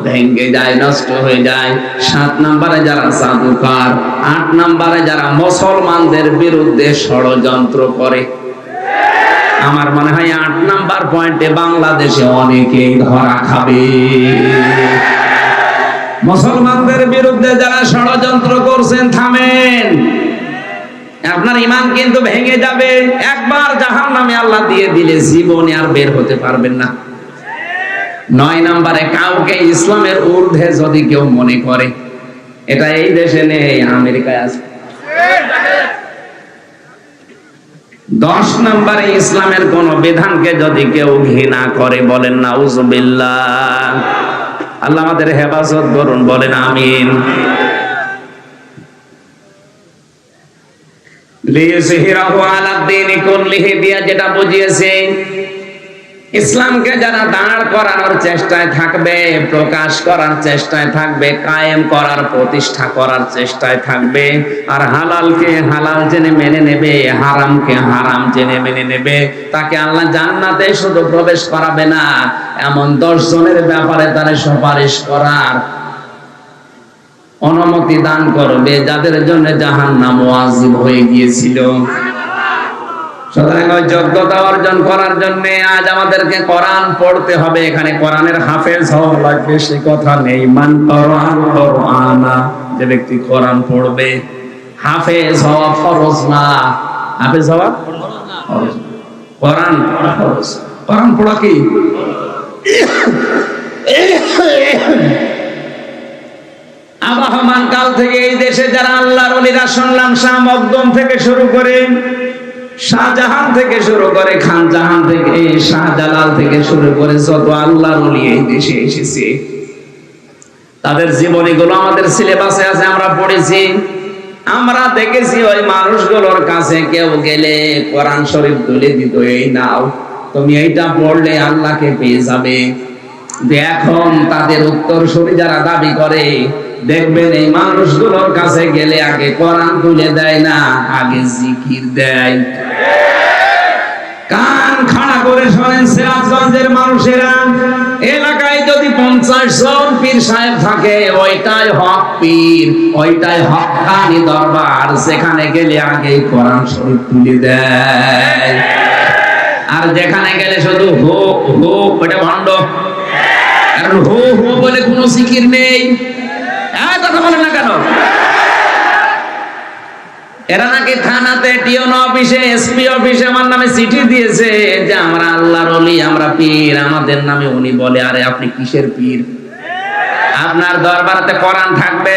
ভেঙে যায়, নষ্ট হয়ে যায়। 7 নম্বরে যারা জাদুকর, 8 নম্বরে যারা মুসলমানদের বিরুদ্ধে ষড়যন্ত্র করে। আমার মনে হয় 8 নাম্বার পয়েন্টে বাংলাদেশে অনেকেই ধরা খাবে। মুসলমানদের বিরুদ্ধে যারা ষড়যন্ত্র করছেন, থামেন, আপনার ঈমান কিন্তু ভেঙে যাবে। একবার জাহান্নামে আল্লাহ দিয়ে দিলে জীবনে আর বের হতে পারবেন না। 9 নম্বরে কাউকে ইসলামের ঊর্ধ্বে যদি কেউ মনে করে, এটা এই দেশে নেই, আমেরিকায় আছে। 10 নম্বরে ইসলামের কোন বিধানকে যদি কেউ ঘৃণা করে, বলেন নাউজুবিল্লাহ। আল্লাহ আমাদের হেফাজত করুন, বলেন আমিন। লিইয়ুযহিরাহু আলা দ্বীনি কুল্লিহি দিয়া যেটা বুঝিয়েছে, ইসলামকে যারা দাঁড় করানোর চেষ্টায় থাকবে, প্রকাশ করার চেষ্টায় থাকবে, কায়েম করার, প্রতিষ্ঠা করার চেষ্টায় থাকবে, আর হালালকে হালাল জেনে মেনে নেবে, হারামকে হারাম জেনে মেনে নেবে, তাকে আল্লাহ জান্নাতে শুধু প্রবেশ করাবে না, এমন 10 জনের ব্যাপারে তারে সুপারিশ করার অনুমতি দান করবে যাদের জন্য জাহান্নাম ওয়াজিব হয়ে গিয়েছিল। সুতরাং ওই যোগ্যতা অর্জন করার জন্য আজ আমাদেরকে কোরআন পড়তে হবে। এখানে কোরআনের হাফেজ হওয়া লাগবে সে কথা নেই। মান কোরআনা, যে ব্যক্তি কোরআন পড়বে, হাফেজ হওয়া ফরজ না। হাফেজ হওয়া ফরজ, কোরআন পড়া ফরজ। কোরআন পড়া কি? আবহমান কাল থেকে এই দেশে যারা আল্লাহর ওলিরা শুনলাম, শাহ মকদুম থেকে শুরু করে, শাহজাহান থেকে শুরু করে, খান জাহান থেকে, শাহজালাল থেকে শুরু করে যত আল্লাহর ওলি এই দেশে এসেছে, তাদের জীবনীগুলো আমাদের সিলেবাসে আছে, আমরা পড়েছি। আমরা দেখেছি ওই মানুষগুলোর কাছে কেউ গেলে কোরআন শরীফ তুলে দিত, এই নাও, তুমি এইটা পড়লে আল্লাহকে পেয়ে যাবে। এখন তাদের উত্তরসূরি যারা দাবি করে, দেখবেন এই মানুষগুলোর কাছে গেলে আগে কোরআন তুলে দেয় না, আগে জিকির দেয়। কান খাড়া করে শোনেন সিরাজগঞ্জের মানুষেরা, এলাকায় যদি 50 জন পীর সাহেব থাকে, ওইটাই হক পীর, ওইটাই হক্কানি দরবার, সেখানে গেলে আগে কোরআন শরীফ তুলে দেয়। আর যেখানে গেলে শুধু হো হো, ওটা ভণ্ড। কারণ হো হো বলে কোনো জিকির নেই। কথা বলেন না কেন? এরা নাকি থানাতে, টিওন অফিসে, এসপি অফিসে আমার নামে চিঠি দিয়েছে যে আমরা আল্লাহর ওলি, আমরা পীর, আমাদের নামে উনি বলে। আরে আপনি কিসের পীর? আপনার দরবারে কোরআন থাকবে।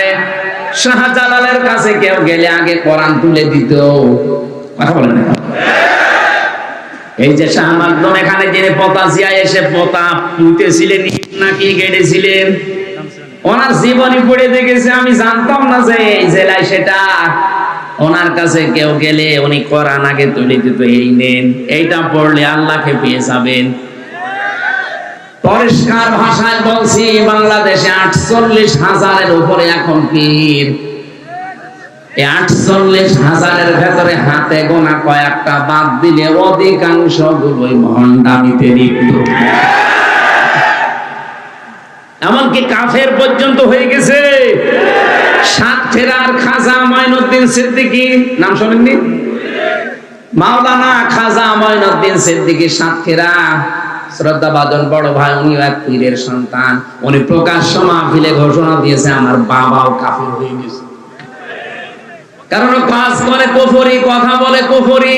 শাহজালালের কাছে কেউ গেলে আগে কোরআন তুলে দিত। কথা বলেন না? এই যে শাহ মাকদুম এখানে যিনি পতাশিয়া এসে পতা পুঁতেছিলেন নাকি গেড়েছিলেন, ওনার জীবনী পড়ে দেখেছে। আমি জানতাম না যে এই জেলায় সেটা। ওনার কাছে কেউ গেলে উনি কোরআন আগে তুলে দিত, এই নেন, এইটা পড়লে আল্লাহকে পেয়ে যাবেন। পরিষ্কার ভাষায় বলছি, বাংলাদেশে 48,000-এর উপরে এখন পীর। 48,000-এর ভেতরে হাতে গোনা কয়েকটা বাদ দিলে অধিকাংশ গুলোই ভণ্ডামিতে লিপ্ত। এমনকি কাফের পর্যন্ত হয়ে গেছে। সাতক্ষীরার খাজা মঈনুদ্দিন সিদ্দিকী নাম শোনেননি? মাওলানা খাজা মঈনুদ্দিন সিদ্দিকী সাতক্ষীরা, শ্রদ্ধাভাজন বড় ভাই, উনিও এক পীরের সন্তান। উনি প্রকাশ্য মাহফিলে ঘোষণা দিয়েছে আমার বাবাও কাফের হয়ে গেছে। কারণ কাজ করে কুফরি, কথা বলে কুফরি।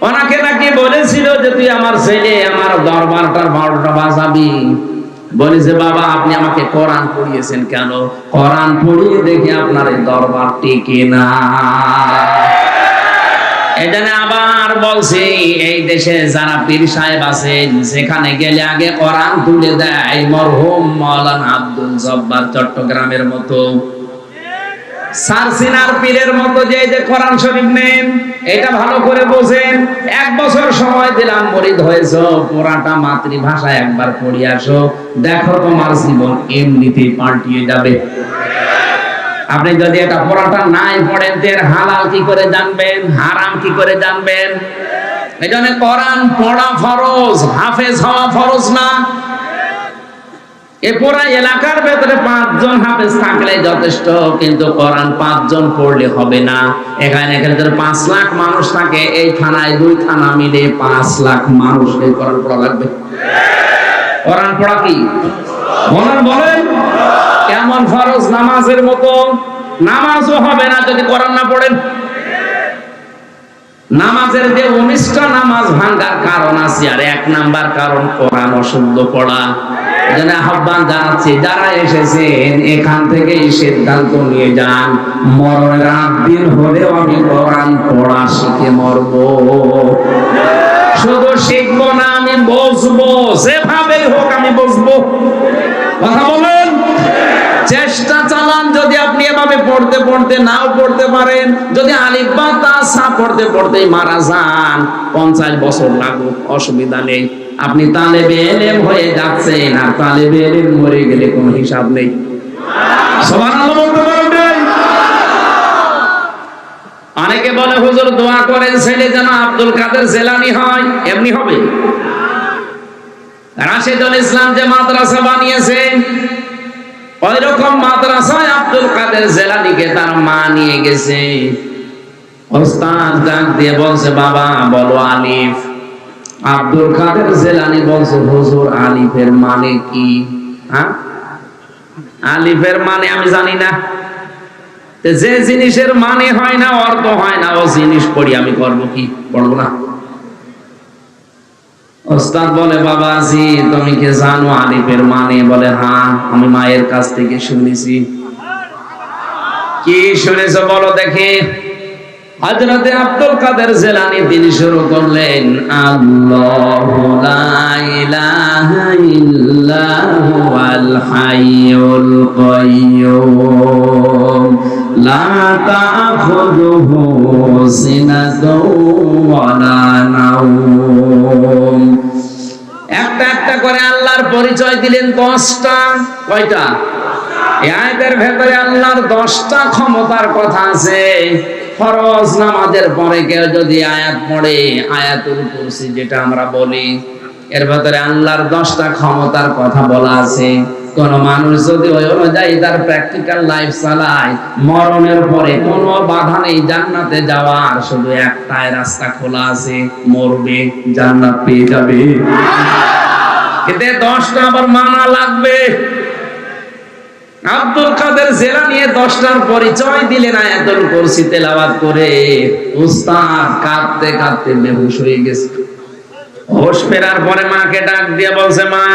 ওনাকে নাকি বলেছিল যে তুই আমার ছেলে, আমার দরবারটার 12টা বাজাবি। বলেছে বাবা আপনি আমাকে কোরআন পড়িয়েছেন কেন? কোরআন পড়িয়ে দেখে আপনার এই দরবার টিকে না। এজন্য আবার বলছি, এই দেশে যারা পীর সাহেব আছেন, সেখানে গেলে আগে কোরআন তুলে দেয়। মরহুম মাওলানা আব্দুল জব্বার চট্টগ্রামের মতো, সারসিনার পীরের মতো যে কোরআন শরীফ নেন, এটা ভালো করে বোঝেন। 1 বছর সময় দিলাম, মুরিদ হয়েছো, পুরাটা মাতৃভাষায় একবার পড়ে আসো, দেখো তোমার জীবন এমনিতেই পাল্টিয়ে যাবে। আপনি যদি এটা পুরাটা নাই পড়েন, এর হালাল কি করে জানবেন, হারাম কি করে জানবেন? এজন্য কোরআন পড়া ফরজ, হাফেজ হওয়া ফরজ না। এ পুরা এলাকার ভেতরে 5 জন হাফেজ থাকলে যথেষ্ট, কিন্তু কোরআন 5 জন পড়লে হবে না। এখানে 5 লাখ মানুষ থাকে, এই থানায় 2 থানা মিলে 5 লাখ মানুষকে কোরআন পড়া লাগবে। কোরআন পড়া কি বলেন? কেমন ফরজ? নামাজের মতো। নামাজও হবে না যদি কোরআন না পড়েন। নামাজের যে 19টা নামাজ ভাঙার কারণ আছে, আর 1 নাম্বার কারণ কোরআন অশুদ্ধ পড়া। এজন্য আহ্বান জানাচ্ছি, যারা এসেছেন এখান থেকে সিদ্ধান্ত নিয়ে যান, মরণের 8 দিন হলেও আমি কোরআন পড়া শিখে মরব। শুধু শিখবো না, আমি বসবো, যেভাবে হোক আমি বসবো। কথা বলেন? চেষ্টা চালান। যদি আপনি এভাবে পড়তে পড়তে নাও পড়তে পারেন, যদি আলিফ বা তা সা পড়তে পড়তেই মারা যান, 50 বছর লাগুক, অসুবিধা নেই। আপনি তালেবে ইলম হয়ে যাচ্ছেন, আর তালেবে ইলম মরে গেলে কোনো হিসাব নেই। সুবহানাল্লাহ বলতে পারবেন? অনেকে বলে হুজুর দোয়া করেন ছেলে যেন আব্দুল কাদের জেলানি হয়। এমনি হবে? রাশেদুল ইসলাম যে মাদ্রাসা বানিয়েছেন, ওই রকম মাদ্রাসায় আব্দুল কাদের জেলানিকে তার মা নিয়ে গেছে। ওস্তাদ ডাক দিয়ে বলছে বাবা বলো আলিফ। আব্দুল কাদের জেলানি বলছে হুজুর আলিফের মানে কি? আলিফের মানে আমি জানি না। যে জিনিসের মানে হয় না, অর্থ হয় না, ও জিনিস পড়ি আমি করবো কি? পড়বো না। ওস্তাদ বলে বাবাজি তুমি কি জানো আলিফের মানে? বলে হ্যাঁ, আমি মায়ের কাছ থেকে শুনেছি। কি শুনেছো বলো দেখি। হযরতে আব্দুল কাদের জিলানী তিনি শুরু করলেন, আল্লাহু লা ইলাহা ইল্লাহুল হাইয়ুল কাইয়্যুম লা তাখুযুহু সিনাতুন ওয়া লা নাওম। একটা একটা করে আল্লাহর পরিচয় দিলেন 10টা। কয়টা? এই আয়াতের ভেতরে আল্লাহর 10টা ক্ষমতার কথা আছে। ফরজ নামাজের পরে কেউ যদি আয়াত পড়ে, আয়াতুল কুরসি যেটা আমরা বলি, এর ভেতরে আল্লাহর 10টা ক্ষমতার কথা বলা আছে। কোন মানুষ যদি ওই অনুযায়ী তার প্র্যাকটিক্যাল লাইফ চালায়, মরণের পরে কোনো বাধা নেই জান্নাতে যাওয়ার, শুধু একটাই রাস্তা খোলা আছে, মরবে জান্নাত পেয়ে যাবে। এতে 10টা আবার মানা লাগবে। আব্দুল কাদের জিলানী 10টার পরিচয় দিলেন আয়াতুল কুরসি তেলাওয়াত করে। উস্তাদ কাঁদতে কাঁদতে বেহুশ হয়ে গেছে। হোশ ফেরার পরে মাকে ডাক দিয়ে বলছে, মা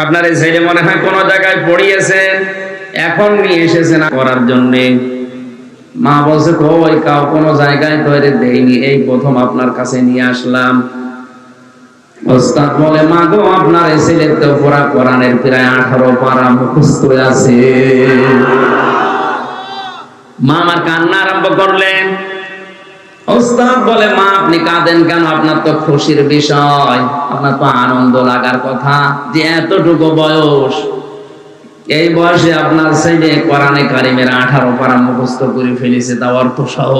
আপনার এই ছেলে মনে হয় কোন জায়গায় পড়িয়েছেন, এখন নিয়ে এসেছেন করার জন্য। মা বলছে, কই কোনো জায়গায় তৈরি দেয়নি, এই প্রথম আপনার কাছে নিয়ে আসলাম। ওস্তাদ বলে, মা গো আপনার এই ছেলের তো পুরা কোরআনের প্রায় 18 পারা মুখস্থ আছে। মা আমার কান্না আরম্ভ করলেন। ওস্তাদ বলে, মা আপনি কাঁদেন কেন? আপনার তো খুশির বিষয়, আপনার তো আনন্দ লাগার কথা যে এতটুকু বয়স, এই বয়সে আপনার ছেলে কোরআনে কারিমের 18 পারা মুখস্থ করে ফেলেছে, তা অর্থ সহ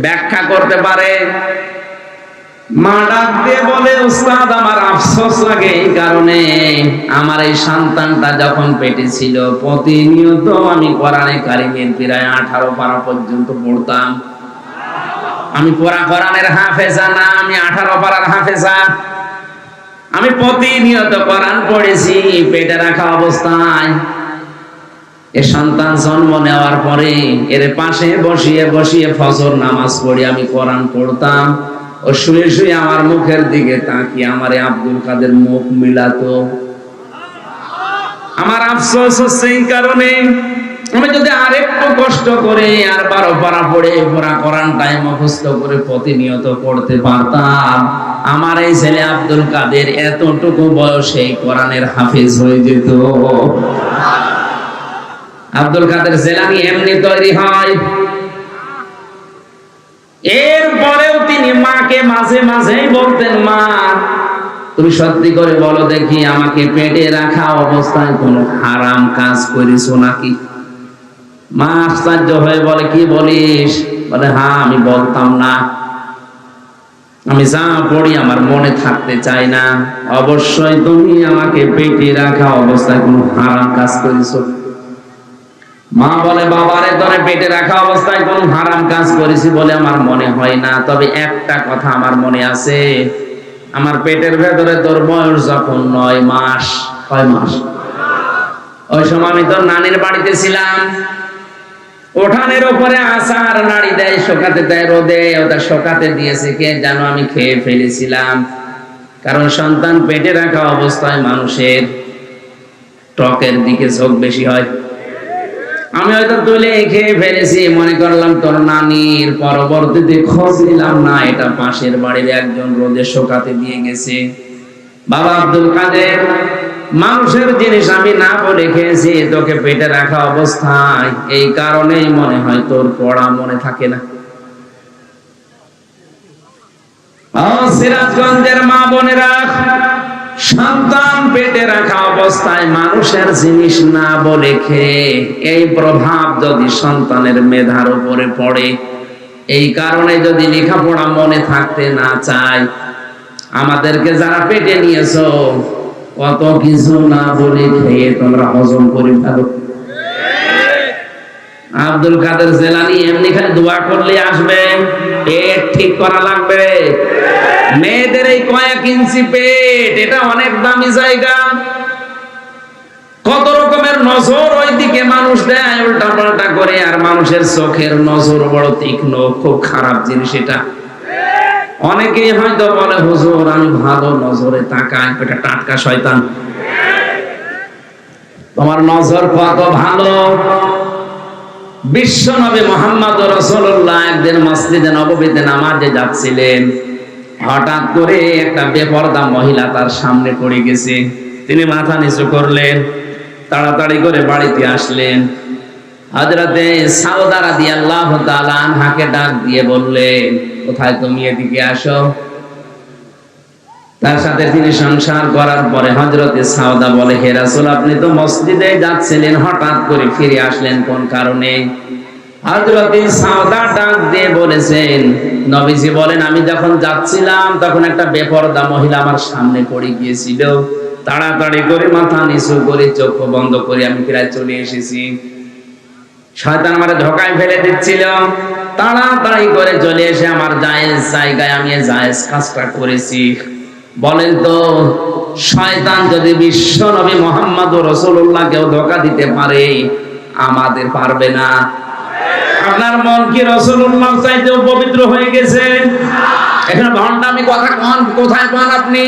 ব্যাখ্যা করতে পারে। মা ডাক দিয়ে বলে, উস্তাদ আমার আফসোস লাগে এই কারণে, আমার এই সন্তানটা যখন পেটে ছিল প্রতিনিয়ত আমি কোরআনে কারিমের প্রায় 18 পারা পর্যন্ত পড়তাম। আমি পুরা কোরআনের হাফেজা না, আমি 18 পারার হাফেজা। আমি প্রতিনিয়ত কোরআন পড়েছি পেটে রাখা অবস্থায়। এ সন্তান জন্ম নেওয়ার পরে এর পাশে বসিয়ে বসিয়ে ফজর নামাজ পড়ে আমি কোরআন পড়তাম। ও শুয়ে শুয়ে আমার মুখের দিকে তাকিয়ে আমারে আব্দুল কাদের মুখ মিলাতো। আমার আফসোস হচ্ছে এই কারণে, আমি যদি আরেকটু কষ্ট করে আর 12 পারা পড়ে পুরা কোরআনটাই মুখস্থ করে প্রতিনিয়ত পড়তে পারতাম, আমার এই ছেলে আব্দুল কাদের এতটুকু বয়সে কোরআনের হাফেজ হয়ে যেত। আব্দুল কাদের জিলানী এমনি তৈরি হয়। এরপরেও তিনি মাকে মাঝে মাঝেই বলতেন, মা তুমি সত্যি করে বলো দেখি, আমাকে পেটে রাখা অবস্থায় কোনো হারাম কাজ করেছো নাকি? মা আশ্চর্য হয়ে বলে, কি বলিস? বলে, হ্যাঁ আমি বলতাম না, আমি যা পড়ি আমার মনে থাকতে চাই না, অবশ্যই তুমি আমাকে পেটে রাখা অবস্থায় কোনো হারাম কাজ করেছো। মা বলে, বাবারে তোরে পেটে রাখা অবস্থায় কোন হারাম কাজ করেছি বলে আমার মনে হয় না, তবে একটা কথা আমার মনে আছে, আমার পেটের ভেতরে তোর বয়স যখন 9 মাস, কয় মাস? ওই সময় আমি তোর নানির বাড়িতে ছিলাম। উঠানের উপরে আচার নাড়ি দেয়, শোকাতে দেয় রোদে, ওটা শোকাতে দিয়েছে কে জানো, আমি খেয়ে ফেলেছিলাম। কারণ সন্তান পেটে রাখা অবস্থায় মানুষের টকের দিকে ঝোঁক বেশি হয়। আমি হয়তো তুলে খেয়ে ফেলেছি, মনে করলাম তোর নানির। পরবর্তীতে খোঁজ নিলাম না, এটা পাশের বাড়ির একজন রোদে শোকাতে দিয়ে গেছে। বাবা আব্দুল কাদের, মানুষের জিনিস আমি না বলে খেয়েছি তোকে পেটে রাখা অবস্থায়, এই কারণেই মনে হয় তোর পড়া মনে থাকে না। সিরাজগঞ্জের মা বোনেরা, সন্তান পেটে রাখা অবস্থায় মানুষের জিনিস না বলে খেয়ে এই প্রভাব যদি সন্তানের মেধার উপরে পড়ে, এই কারণে যদি লেখাপড়া মনে থাকতে না চায়, আমাদেরকে যারা পেটে নিয়েছো কত কিছু না বলে খেয়ে তোমরা হজম করে ফেলো। আব্দুল কাদের জিলানী এমনি খালি দোয়া করলে আসবে, পেট ঠিক করা লাগবে। মেয়েদের এই কয়েক ইঞ্চি পেট, এটা অনেক দামি জায়গা। কত রকমের নজর ওই দিকে মানুষ দেয় উল্টা পাল্টা করে, আর মানুষের চোখের নজর বড় তীক্ষ্ণ, খুব খারাপ জিনিস এটা। অনেকেই হয়তো বলে, হুজুর আমি ভালো নজরে তাকাই, এটা টাটকা শয়তান। তোমার নজর কত ভালো। বিশ্ব নবী মুহাম্মদ রাসূলুল্লাহ একদিন মসজিদে নববীতে নামাজে যাচ্ছিলেন, হঠাৎ করে একটা বেপরদা মহিলা তার সামনে পড়ে গেছে। তিনি মাথা নিচু করলেন, তাড়াতাড়ি করে বাড়িতে আসলেন। হযরতে সাউদা রাদিয়াল্লাহু তাআলা আনহাকে ডাক দিয়ে বললেন, কোথায় তুমি, এদিকে আসো। তার সাথে তিনি সংসার করার পরে হযরতে সাউদা বলে, হে রাসূল আপনি তো মসজিদে যাচ্ছিলেন, হঠাৎ করে ফিরে আসলেন কোন কারণে? হযরত সাউদা ডাক দিয়ে বলেছেন, নবীজি বলেন, আমি যখন যাচ্ছিলাম তখন একটা বেপরদা মহিলা আমার সামনে পড়ে গিয়েছিল। তাড়াতাড়ি করে মাথা নিচু করে চোখ বন্ধ করে আমি প্রায় চলে এসেছি। শয়তান আমারে ধোঁকায় ফেলে দিচ্ছিল। তাড়াতাড়ি করে চলে এসে আমার জায়েজ জায়গায় আমি জায়েজ কাজটা করেছি। বলেন তো, শয়তান যদি বিশ্ব নবী মুহাম্মদুর রাসূলুল্লাহকেও ধোঁকা দিতে পারে, আমাদের পারবে না? আপনার মন কি রাসূলুল্লাহ চাইতেও পবিত্র হয়ে গেছে? এখানে ভণ্ডামি কথা কোথায় পান আপনি?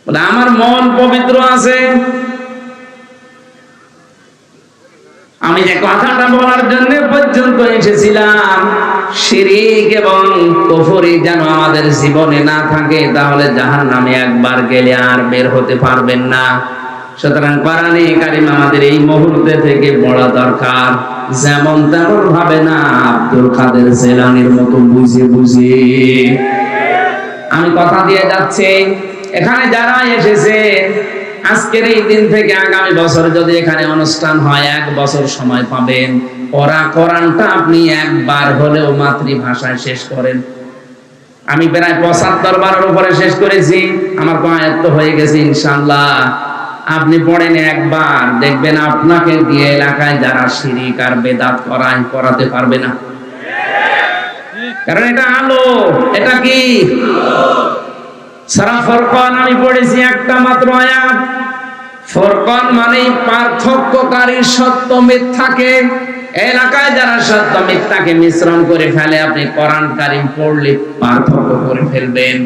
বলে আমার মন পবিত্র আছে। আমি যে কথাটা বলার জন্য পর্যন্ত এসেছিলাম, শিরক এবং কুফরি যেন আমাদের জীবনে না থাকে, তাহলে জাহান্নামে একবার গেলে আর বের হতে পারবেন না। সুতরাং কোরআনে কারিম আমাদের এই মুহূর্তে থেকে পড়া দরকার, যেমন তেমন ভাবে না, আব্দুল কাদের জিলানীর মতো বুঝে বুঝে। আমি কথা দিয়ে যাচ্ছি, এখানে যারা এসেছে আজকের এই দিন থেকে আগামী বছর যদি এখানে অনুষ্ঠান হয়, 1 বছর সময় পাবেন। কোরআনটা আপনি একবার হলেও মাতৃভাষায় শেষ করেন। আমি প্রায় 75 বারের উপরে শেষ করেছি, আমার তো আয়ত্ত হয়ে গেছে ইনশাআল্লাহ। আপনি পড়েন একবার, দেখবেন আপনাকে দিয়ে এলাকায় যারা শিরক আর বেদাত করাতে পারবে না। কারণ এটা আলো। এটা কি? সূরা ফুরকান আমি পড়েছি একটা মাত্র আয়াত। ফুরকান মানে পার্থক্যকারী সত্য মিথ্যাকে। এলাকায় যারা সত্য মিথ্যাকে মিশ্রণ করে ফেলে, আপনি কোরআন কারীম পড়লে পার্থক্য করে ফেলবেন।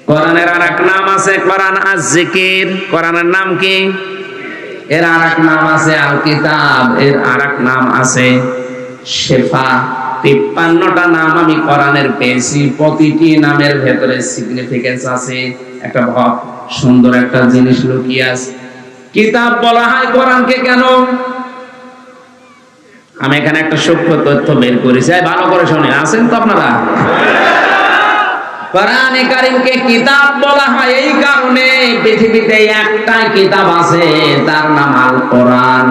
কোরআনের আরেক নাম আছে কোরআন আয-যিকির। কোরআনের নাম কি? এর আরেক নাম আছে আল কিতাব, এর আরেক নাম আছে শিফা। 53টা নাম আমি কোরআনের পেয়েছি। প্রতিটি নামের ভেতরে সিগনিফিকেন্স আছে, একটা ভাব, সুন্দর একটা জিনিস লুকিয়ে আছে। কিতাব বলা হয় কোরআনকে কেন? আমি এখানে একটা সূক্ষ্ম তথ্য বের করেছি, ভালো করে শুনে আছেন তো আপনারা? কোরআনে কারীমকে কিতাব বলা হয় এই কারণে, পৃথিবীতে একটাই কিতাব আছে, তার নাম আল কোরআন।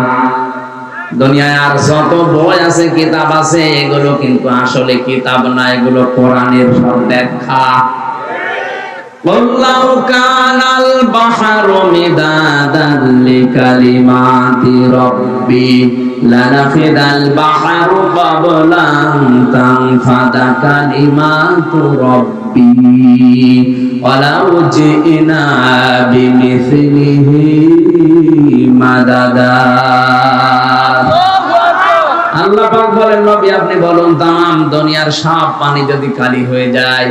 দুনিয়ায় আর যত বই আছে, কিতাব আছে, এগুলো কিন্তু আসলে কিতাব না, এগুলো কোরআনের সব ব্যাখ্যা। ওয়াল্লাহু কানাল বাহরু মিদাদান লিকালিমাতি রাব্বি লানাফিদাল বাহরু ক্বাবলা আন তানফাদা কালিমাতু রাব্বি ওয়ালাউ জিনা বিমিসলিহি মাদাদা। আল্লাহ পাক বলেন, নবী আপনি বলুন, তাম দুনিয়ার সব পানি যদি খালি হয়ে যায়,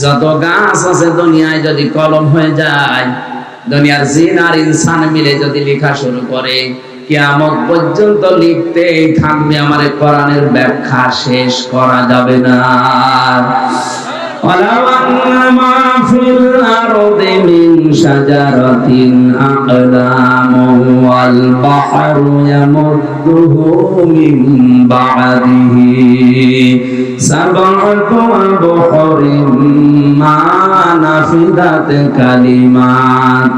যত গাছ আছে দুনিয়ায় যদি কলম হয়ে যায়, দুনিয়ার জিন আর ইনসান মিলে যদি লেখা শুরু করে, কিয়ামত পর্যন্ত লিখতেই থাকবে, আমার কোরআনের ব্যাখ্যা শেষ করা যাবে না। ওয়ালাউ আন্না মা ফিল আরদি মিন শাজারাতিন আকলামু ওয়াল বাহরু ইয়ামুদ্দুহু মিন বা'দিহি সাব'আতু আবহুরিন মা নাফিদাত কালিমাতুল্লাহ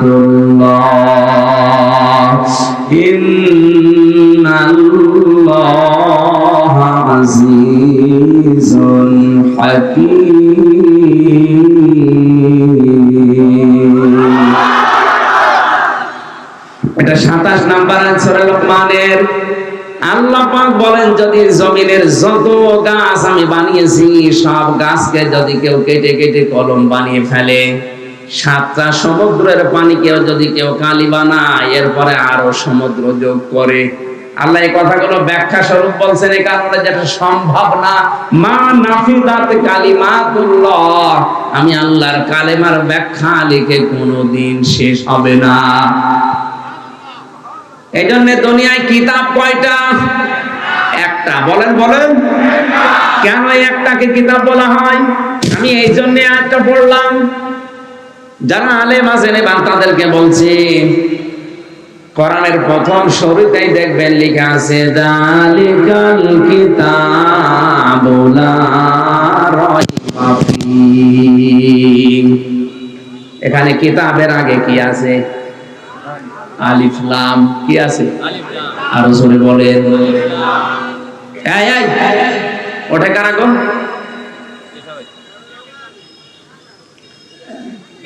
ইন্নাল্লাহা আজিজুন হাকীম। এটা 27 নাম্বার সূরা লোকমানের। আল্লাহ পাক বলেন, যদি জমিনের যত গাছ আমি বানিয়েছি, সব গাছকে যদি কেউ কেটে কেটে কলম বানিয়ে ফেলে, 7টা সমুদ্রের পানিকেও যদি কেউ কালি বানায়, এরপরে আরো সমুদ্র যোগ করে, আল্লাহ এই কথাগুলো ব্যাখ্যা স্বরূপ বলছেন, এই কারণে যেটা সম্ভব না। মা নাফিদাত কালিমাতুল্লাহ, আমি আল্লাহর কালেমার ব্যাখ্যা লিখে কোনোদিন শেষ হবে না। এই জন্য দুনিয়ায় কিতাব কয়টা? একটা। বলেন বলেন, কেন একটাকে কিতাব বলা হয়? আমি এই জন্য একটা পড়লাম, যারা আলেম আছেন এবার তাদেরকে বলছি, কোরআনের প্রথম শুরুতেই দেখবেন লেখা আছে যালিকাল কিতাবু লা রাইবা ফীহি। এখানে কিতাবের আগে কি আছে? আলিফ লাম কি আছে? আরো জোরে বলেন। এই এই ওঠে কারা গো?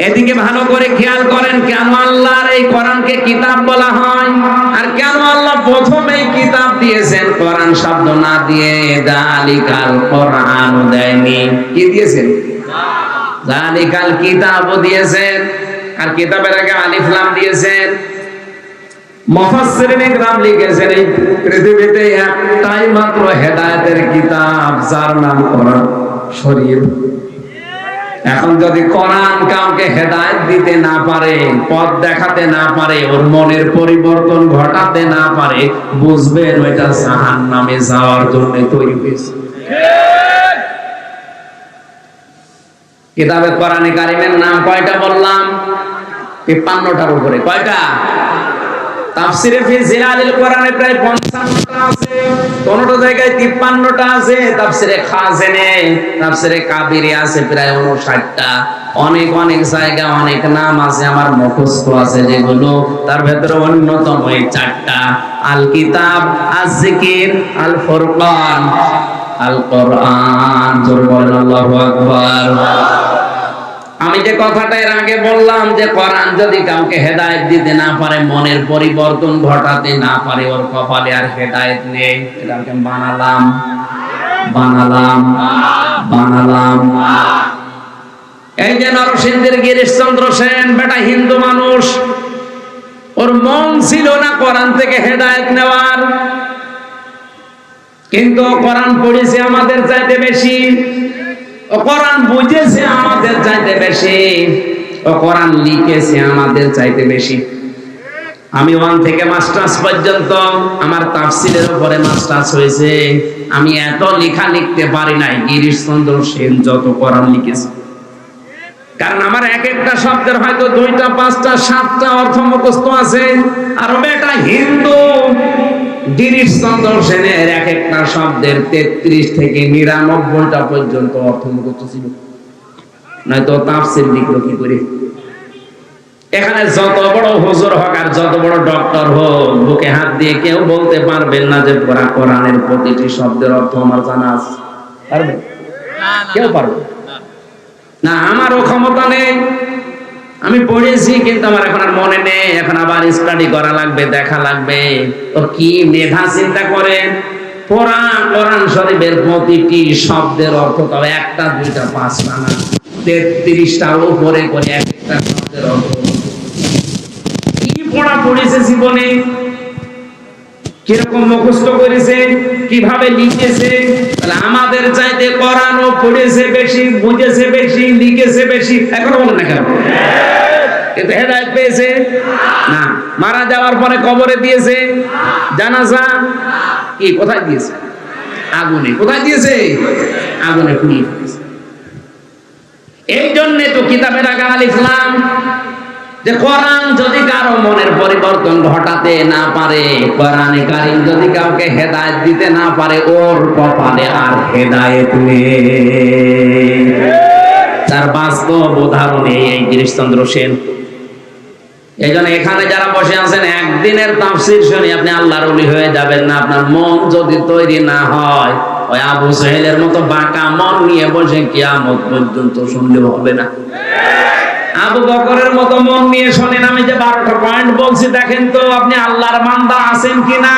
এদিকে ভালো করে খেয়াল করেন, কেন আল্লাহর এই কোরআনকে কিতাব বলা হয়, আর কেন আল্লাহ প্রথমেই কিতাব দিয়েছেন কোরআন শব্দ না দিয়ে যালিকাল কোরআন দেয়নি? কি দিয়েছেন? যালিকাল কিতাব দিয়েছেন, আর কিতাবের আগে আলিফ লাম দিয়েছেন। মুফাসসিরিনে কিরাম লিখেছেন এই পৃথিবীতে একটাই মাত্র হেদায়েতের কিতাব, যার নাম কোরআন শরীফ। এখন যদি কোরআন কাউকে হেদায়েত দিতে না পারে, পথ দেখাতে না পারে, ওর মনের পরিবর্তন ঘটাতে না পারে, বুঝবেন ওইটা জাহান্নামে যাওয়ার জন্য তৈরি হয়েছে। কিতাবে কোরআনে কারিমের নাম কয়টা বললাম? ৫৫টার উপরে। কয়টা? তাফসিরে ফি জিলালিল কোরআনে প্রায় ৫৫টা আছে, কোনটা জায়গায় ৫৩টা আছে। তাফসিরে খাজেনে, তাফসিরে কাবিরে আছে প্রায় ৫৯টা। অনেক অনেক জায়গা অনেক নাম আছে, আমার মুখস্থ আছে যেগুলো। তার ভেতরে অন্যতম এই ৪টা: আল কিতাব, আজ জিকির, আল ফুরকান, আল কোরআন। জোরে বলেন আল্লাহু আকবার। আমি যে কথাটা এর আগে বললাম যে কোরআন যদি কাউকে হেদায়েত দিতে না পারে, মনের পরিবর্তন ঘটাতে না পারে, ওর কপালে আর হেদায়েত নেই। এটাকে বানালাম বানালাম বানালাম। এই যে নরসিংদীর গিরিশচন্দ্র সেন, বেটা হিন্দু মানুষ, ওর মন ছিল না কোরআন থেকে হেদায়েত নেওয়ার, কিন্তু কোরআন পড়েছে আমাদের চাইতে বেশি, ও কোরআন বুঝেছে আমাদের চাইতে বেশি, ও কোরআন লিখেছে আমাদের চাইতে বেশি। আমি 1 থেকে মাস্টার্স পর্যন্ত আমার তাফসীরের উপরে মাস্টার্স হয়েছে। আমি এত লেখা লিখতে পারি নাই গিরিশচন্দ্র সেন যত কোরআন লিখেছে। কারণ আমার এক একটা শব্দের হয়তো 2টা 5টা 7টা অর্থ মুখস্থ আছে, আর বেটা হিন্দু গিরিশচন্দ্র সেনের এক একটা শব্দের 33 থেকে 99টা পর্যন্ত অর্থ মুখস্থ ছিল, নয়তো তাফসীর লিখলো কি করে? এখানে যত বড় হুজুর হোক আর যত বড় ডক্টর হোক, বুকে হাত দিয়ে কেউ বলতে পারবেন না যে পুরা কোরআনের প্রতিটি শব্দের অর্থ আমার জানা আছে। পারবে? কেউ পারবে না। আমারও ক্ষমতা নেই। আমি পড়েছি কিন্তু আমার এখন আর মনে নেই, এখন আবার স্টাডি করা লাগবে, দেখা লাগবে। তো কি মেধা চিন্তা করে পুরা কোরআন শরীফের প্রতিটি শব্দের অর্থ তবে 1টা 2টা 5টা না, 33টার উপরে করে এক একটা শব্দের অর্থ। কি পড়া পড়েছে জীবনে, কিরকম মুখস্থ করেছে, কিভাবে লিখেছে। তাহলে আমাদের চাইতে কোরআনও পড়েছে বেশি, বুঝেছে বেশি, লিখেছে বেশি। এখন বলেন না কেন? কিন্তু হেদায়েত পেয়েছে না। মারা যাওয়ার পরে কবরে দিয়েছে জানাজা, কি কোথায় দিয়েছে? আগুনে। কোথায় দিয়েছে? আগুনে পুড়িয়ে দিয়েছে। এই জন্য তো কিতাবের আগে আলিফ লাম, যে কোরআন যদি কারো মনের পরিবর্তন ঘটাতে না পারে, কোরআনে কারীম যদি কাউকে হেদায়েত দিতে না পারে, ওর কপালে আর হেদায়েত নেই। তার বাস্তব উদাহরণ এই গিরিশচন্দ্র সেন। এই জন্য এখানে যারা বসে আছেন, একদিনের তাফসীর শুনে আপনি আল্লাহর ওলি হয়ে যাবেন না। আপনার মন যদি তৈরি না হয়, ওই আবু জাহেলের মতো বাঁকা মন নিয়ে বসে কিয়ামত পর্যন্ত শুনলেও হবে না। আবু বকরের মতো মন নিয়ে শোনেন। আমি যে 12টা পয়েন্ট বলছি, দেখেন তো আপনি আল্লাহর বান্দা আছেন কিনা।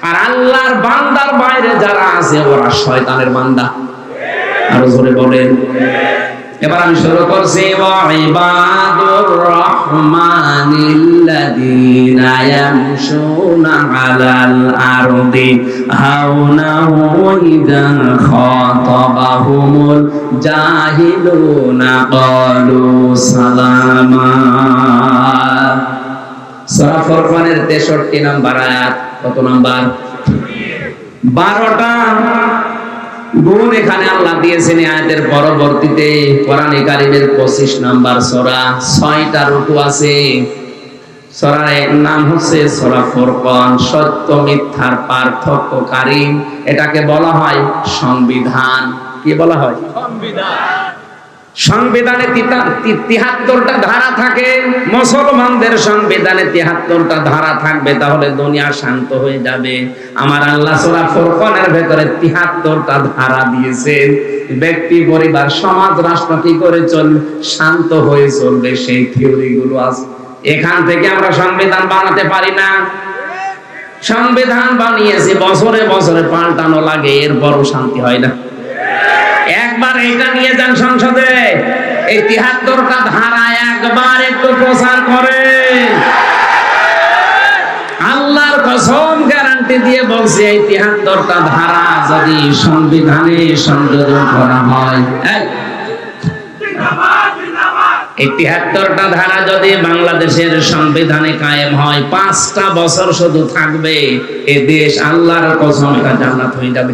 আর আল্লাহর বান্দার বাইরে যারা আছে ওরা শয়তানের বান্দা। আরো জোরে বলেন। এবার আমি শুরু করছি, ওয়া ইবাদুর রহমানিল্লাযীনা ইয়ামশুনা আলাল আরদি হাওনা ওয়া ইযা খাতাবাহুমুল জাহিলুনা ক্বালু সালামা। সূরা ফুরকানের 63 নম্বর আয়াত। কত নাম্বার? 12টা গুণ এখানে আল্লাহ দিয়েছেন আয়াতের পরবর্তীতে। কোরআনে কারীমের 25 নাম্বার সূরা, 6টা রুকু আছে। সূরার নাম হচ্ছে সূরা ফুরকান, সত্য মিথ্যার পার্থক্যকারী। এটাকে বলা হয় সংবিধান। কি বলা হয়? সংবিধান। সংবিধানে 73টা ধারা থাকে, মুসলমানদের সংবিধানে 73টা ধারা থাকবে, তাহলে দুনিয়া শান্ত হয়ে যাবে। আমার আল্লাহ সূরা ফুরকানের ভেতরে 73টা ধারা দিয়েছেন। ব্যক্তি, পরিবার, সমাজ, রাষ্ট্র কি করে শান্ত হয়ে চলবে সেই থিওরি গুলো আছে। এখান থেকে আমরা সংবিধান বানাতে পারি না। সংবিধান বানিয়েছি, বছরে বছরে পাল্টানো লাগে, এরপরও শান্তি হয় না। একবার এটা নিয়ে যান সংসদে, এই 73টা ধারা একবার একটু প্রচার করে, আল্লাহর কসম গ্যারান্টি দিয়ে বলছি, এই 73টা ধারা যদি সংবিধানে সংযোজন করা হয়, এই 73টা ধারা যদি বাংলাদেশের সংবিধানে কায়েম হয়, 5টা বছর শুধু থাকবে, এ দেশ আল্লাহর কসম এটা জান্নাত হয়ে যাবে।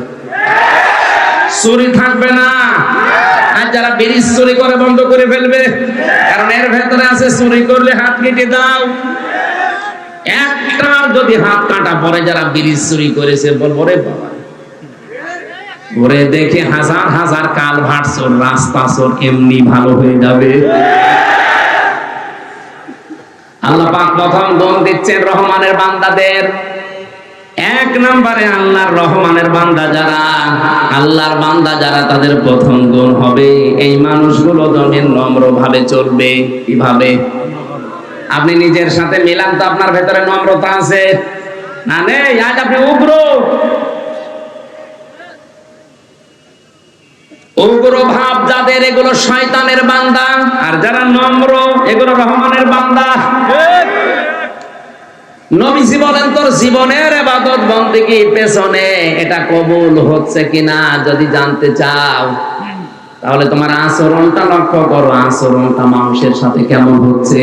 চুরি থাকবে না, আর যারা ব্রিজ চুরি করে বন্ধ করে ফেলবে, কারণ এর ভেতরে আছে চুরি করলে হাত কেটে দাও। একটার যদি হাত কাটা পরে যারা ব্রিজ চুরি করেছে, বলবো রে বাবা, ওরে দেখে হাজার হাজার কালভার্ট চোর, রাস্তা চোর এমনি ভালো হয়ে যাবে। আল্লাহ পাক প্রথম গুণ দিচ্ছেন রহমানের বান্দাদের। 1 নম্বরে আল্লাহর রহমানের বান্দা যারা, আল্লাহর বান্দা যারা, তাদের প্রথম গুণ হবে এই মানুষগুলো জমিন নম্র ভাবে চলবে। কিভাবে? আপনি নিজের সাথে মিলান তো, আপনার ভেতরে নম্রতা আছে না নেই? আজ আপনি উগ্র, উগ্র ভাব যাদের, এগুলো শয়তানের বান্দা, আর যারা নম্র এগুলো রহমানের বান্দা। নবীজি বলেন, তোর জীবনের ইবাদত বন্দেগী পেছনে এটা কবুল হচ্ছে কিনা যদি জানতে চাও, তাহলে তোমার আচরণটা লক্ষ্য করো, আচরণটা মানুষের সাথে কেমন হচ্ছে।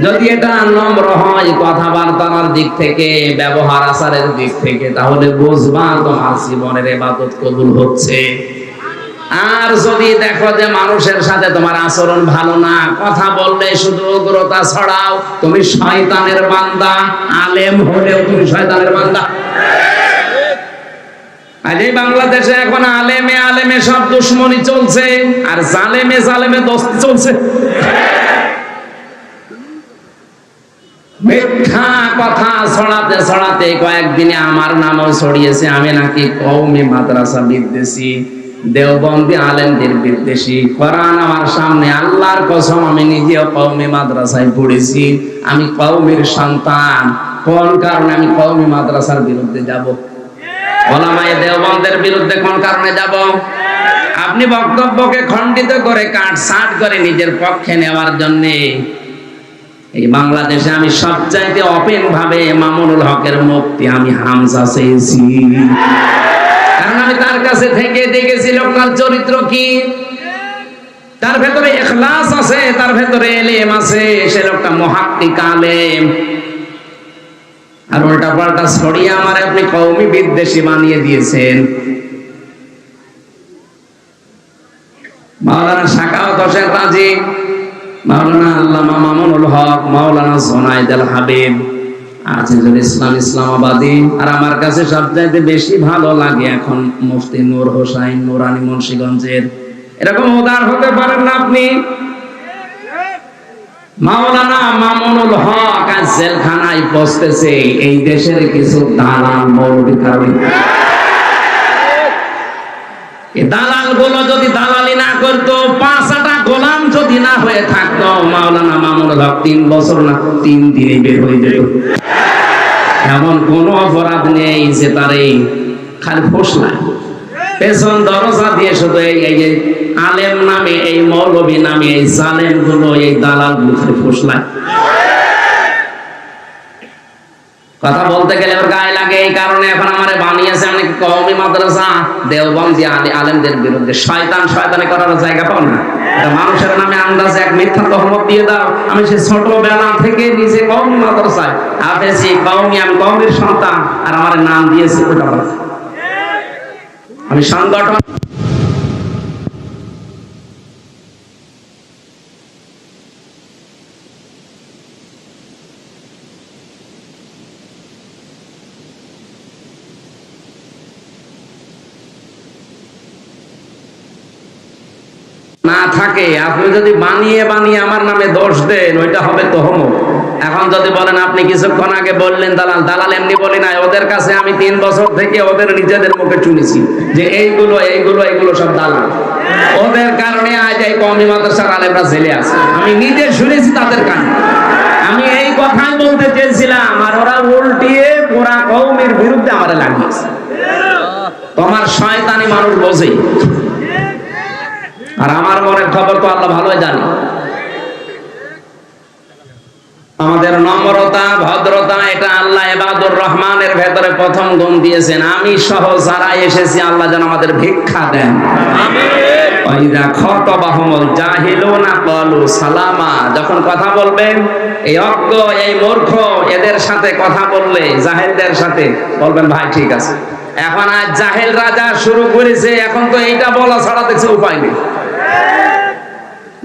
যদি এটা নম্র হয় কথাবার্তার দিক থেকে, ব্যবহার আচারের দিক থেকে, তাহলে বুঝবা তোমার জীবনের ইবাদত কবুল হচ্ছে। আর যদি দেখো যে মানুষের সাথে তোমার আচরণ ভালো না, কথা বললে শুধু উগ্রতা ছড়াও, তুমি শয়তানের বান্দা। আলেম হলেও তুমি শয়তানের বান্দা। আজ এই বাংলাদেশে এখন আলেমে আলেমে সব দুশ্মনী চলছে, আর জালেমে জালেমে দোস্তি চলছে। মিথ্যা কথা ছড়াতে ছড়াতে কয়েকদিনে আমার নামও ছড়িয়েছে, আমি নাকি কওমি মাদ্রাসা বিদ্বেষী, দেওবন্দি আলেমদের বিদ্বেষী। কোরআন আমার সামনে, আল্লাহর কসম আমি নিজেও কওমি মাদ্রাসায় পড়েছি, আমি কওমির সন্তান। কোন কারণে আমি কওমি মাদ্রাসার বিরুদ্ধে যাব? ওলামায়ে দেওবন্দের বিরুদ্ধে কোন কারণে যাব? আপনি বক্তব্যকে খণ্ডিত করে কাটছাঁট করে নিজের পক্ষে নেওয়ার জন্য। এই বাংলাদেশে আমি সবচাইতে ওপেন ভাবে মামুনুল হকের মুক্তি আমি হামজা চেয়েছি, কারণ আমি তার কাছে থেকে দেখেছি লোকটার চরিত্র কি, তার ভেতরে ইখলাস আছে, তার ভেতরে ইলম আছে, সে লোকটা মুহাক্কিক আলেম। আর উল্টা পাল্টা ছড়িয়ে আমার আপনি কওমি বিদ্বেষী বানিয়ে দিয়েছেন। মাওলানা সাখাওয়াত হোসেন রাজি, মাওলানা আল্লামা মামুনুল হক, মাওলানা জুনায়েদ আল হাবিব, আজিজুল ইসলাম ইসলামাবাদী, আর আমার কাছে সবচাইতে বেশি ভালো লাগে এখন মুফতি নূর হোসাইন নুরানি মুন্সিগঞ্জের। এরকম উদার হতে পারেন না আপনি? মাওলানা মামুনুল হক আজ জেলখানায় বসতেছে এই দেশের কিছু দালাল মৌলবি কারণে। এই দালাল গুলো যদি দালালি না করতো, 5টা গোলাম যদি না হয়ে থাকতো, মাওলানা মামুনুল হক 3 বছর না 3 দিনে বের হয়ে যেত। এমন কোন অপরাধ নেই যে তারে খালি ফসলায়, পেছন দরজা দিয়ে শুধু এই যে আলেম নামে, এই মৌলবী নামে এই জালেম গুলো, এই দালাল গুলো খালি ফসলায়। কথা বলতে গেলে ওর গায়ে লাগে, এই কারণে এখন আমারে বানিয়েছে অনেক কওমি মাদ্রাসা দেওবন্দি আলেমদের বিরুদ্ধে। শয়তান শয়তানি করার জায়গা পাও না, মানুষের নামে আন্দাজে এক মিথ্যা তহমত দিয়ে দাও। আমি সে ছোটবেলা থেকে নিজে কওমি মাদ্রাসায় আফেছি, কওমি, আমি কওমির সন্তান, আর আমার নাম দিয়েছে ওটা। আমি সংগঠন না থাকে, আপনি যদি বানিয়ে বানিয়ে আমার নামে দোষ দেন ওইটা হবে তহমত। এখন যদি বলেন আপনি কিছুক্ষণ আগে বললেন দালাল, দালাল এমনি বলি না, ওদের কাছে আমি 3 বছর থেকে ওদের নিজেদের মুখে শুনেছি যে এইগুলো এইগুলো এইগুলো সব দালাল। ওদের কারণে আজ এই কওমি মাদ্রাসার আলেমরা জেলে আছে, আমি নিজে শুনেছি তাদের কানে। আমি এই কথাই বলতে চেয়েছিলাম, আর ওরা উল্টিয়ে পুরা কওমের বিরুদ্ধে আমারে লাগিয়েছে। তোমার শয়তানি মানুষ বোঝে, আর আমার মনের খবর তো আল্লাহ ভালোই জানে। আমাদের নম্রতা, ভদ্রতা, এটা আল্লাহ ইবাদুর রহমানের ভেতরে প্রথম গুণ দিয়েছেন। আমি সহ যারা এসেছি আল্লাহ যেন আমাদের ভিক্ষা দেন। ওয়াইদা খাতাবাহুমুল জাহিলুনা ক্বালু সালামা, যখন কথা বলবেন এই অজ্ঞ এই মূর্খ এদের সাথে কথা বললে, জাহেলদের সাথে বলবেন ভাই ঠিক আছে। এখন আজ জাহেল রাজা শুরু করেছে, এখন তো এইটা বলা ছাড়া দেখছে উপায় নেই।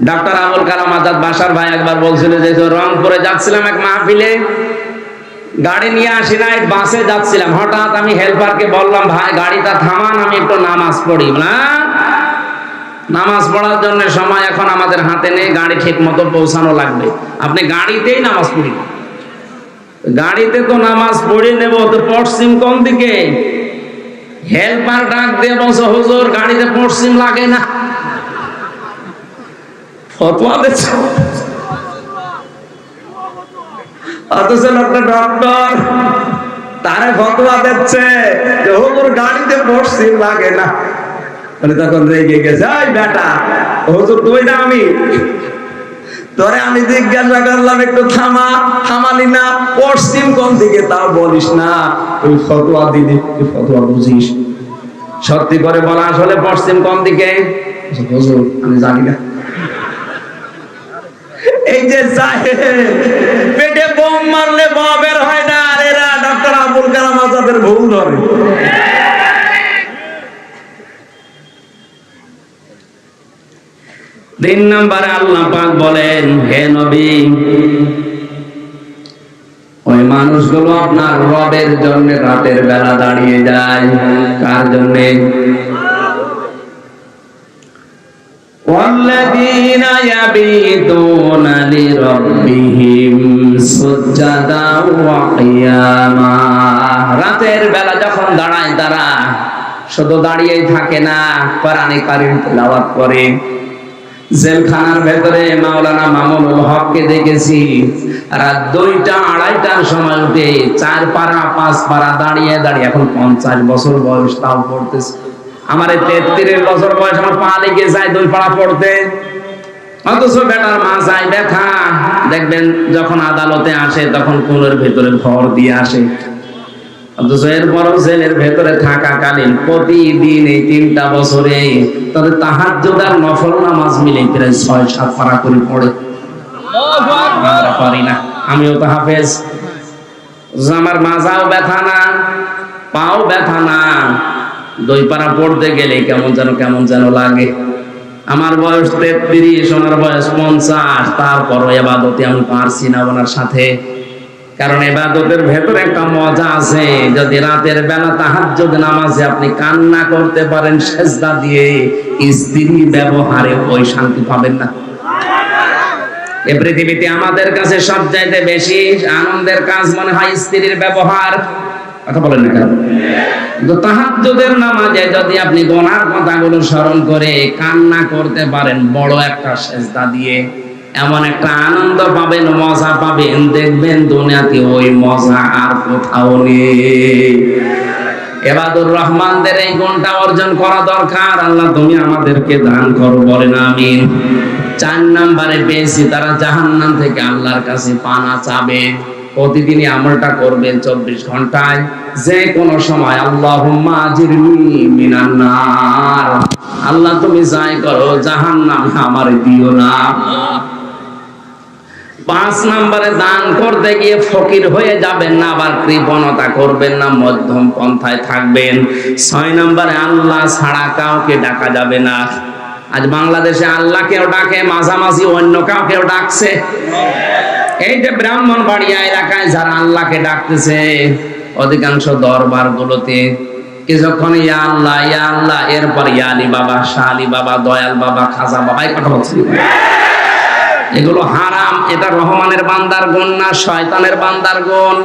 ডাক্তার আবুল কালাম আজাদ বাসার ভাই একবার বলছিল যে রংপুরে যাচ্ছিলাম এক মাহফিলে, গাড়ি নিয়ে আসি নাই, বাসে যাচ্ছিলাম, হঠাৎ আমি হেল্পারকে বললাম ভাই গাড়িটা থামান, আমি একটু নামাজ পড়ি। না, নামাজ পড়ার জন্য সময় এখন আমাদের হাতে নেই, গাড়ি ঠিক মতো পৌঁছানো লাগবে, আপনি গাড়িতেই নামাজ পড়ি। গাড়িতে তো নামাজ পড়ে নেব, তো পশ্চিম কোন দিকে? হেল্পার ডাক দিয়ে বলছে হুজুর গাড়িতে পশ্চিম লাগে না। ফতোয়া দিচ্ছে, অথচ লোকটা ডক্টর, তারে ফতোয়া দিচ্ছে যে হুজুর গাড়িতে পশ্চিম লাগে না। মানে তখন রেগে গেছে, এই বেটা হুজুর তুই না আমি, তোরে আমি জিজ্ঞাসা করলাম একটু থামা, থামালি না, পশ্চিম কোন দিকে তাও বলিস না, তুই ফতোয়া দিলি, তুই ফতোয়া বুঝিস। সত্যি করে বলা আসলে পশ্চিম কোন দিকে? হুজুর আমি জানি না। এই যে পেটে বোম মারলে বের হয় না, আর এরা ডক্টর আবুল কালাম আজাদের ভুল ধরে। তিন নম্বরে আল্লাহ পাক বলেন, হে নবী ওই মানুষগুলো আপনার রবের জন্য রাতের বেলা দাঁড়িয়ে যায়। কার জন্যে? والذين يبيتون لربهم سجدا وقياما, রাতের বেলা যখন দাঁড়ায় তারা শুধু দাঁড়িয়েই থাকে না, কোরআন কারীম তেলাওয়াত করে। জেলখানার ভেতরে মাওলানা মামুনুল হককে দেখেছি রাত 2টা 2:30টার সময় উঠে 4 পারা 5 পারা দাঁড়িয়ে দাঁড়িয়ে, এখন 50 বছর বয়স তাও পড়তেছে। আমার 33 বছর বয়স, আমার পা লেগে যায় 2 পারা পড়তে, অথচ বেটার মাথায় ব্যথা। দেখবেন যখন আদালতে আসে তখন কোলের ভেতরে ভর দিয়ে আসে, অথচ এরপরও জেলের ভেতরে থাকাকালীন প্রতিদিন এই 3টা বছরে তাদের তাহাজ্জুদ আর নফল নামাজ মিলে প্রায় 6-7 পারা করে পড়ে। আমরা পারি না, আমিও তো হাফেজ, আমার মাজাও ব্যথা না, পাও ব্যথা না, 2 পারা পড়তে গেলে কেমন যেন লাগে। আমার বয়স 33, ওনার বয়স 50, তারপরও ইবাদতে আমি পারছি না ওনার সাথে। কারণ ইবাদতের ভেতরে একটা মজা আছে, যদি রাতের বেলা তাহাজ্জুদ নামাজে আপনি কান্না করতে পারেন সেজদা দিয়ে, স্ত্রী ব্যবহারে ওই শান্তি পাবেন না। এই পৃথিবীতে আমাদের কাছে সবচাইতে বেশি আনন্দের কাজ মনে হয় স্ত্রীর ব্যবহার। কথা বলেন না কেন? তাহাজ্জুদের নামাজে যদি আপনি গুনার কথাগুলো স্মরণ করে কান্না করতে পারেন বড় একটা সেজদা দিয়ে, এমন একটা আনন্দ পাবেন, মজা পাবেন, দেখবেন দুনিয়াতে ওই মজা আর কোথাও নেই। ইবাদুর রহমানদের এই গুণটা অর্জন করা দরকার। আল্লাহ তুমি আমাদেরকে দান করো, বলেন আমিন। 4 নম্বরে পেয়েছি তারা জাহান্নাম থেকে আল্লাহর কাছে পানা চাবে। প্রতিদিনই আমলটা করবেন 24 ঘন্টায়, যে কোনো সময়, আল্লাহুম্মা আজিরনি মিনান নার, আল্লাহ তুমি যাই করো জাহান্নামে আমারে দিও না। 5 নম্বরে দান করতে গিয়ে ফকির হয়ে যাবেন না, আবার কৃপণতা করবেন না, মধ্যম পন্থায় থাকবেন। 6 নম্বরে আল্লাহ ছাড়া কাউকে ডাকা যাবে না। আজ বাংলাদেশে আল্লাহকেও ডাকে, মাঝামাঝি অন্য কাউকেও ডাকছে। এই যে ব্রাহ্মণবাড়িয়া এলাকায় যারা আল্লাহকে ডাকতেছে, অধিকাংশ দরবার গুলোতে কিছুক্ষণ ইয়া আল্লাহ, এরপর ইয়া আলী বাবা, শাহ আলী বাবা, দয়াল বাবা, খাজা বাবা, এই কথা বলছি। এগুলো হারাম। এটা রহমানের বান্দার গুণ না শয়তানের বান্দার গুণ।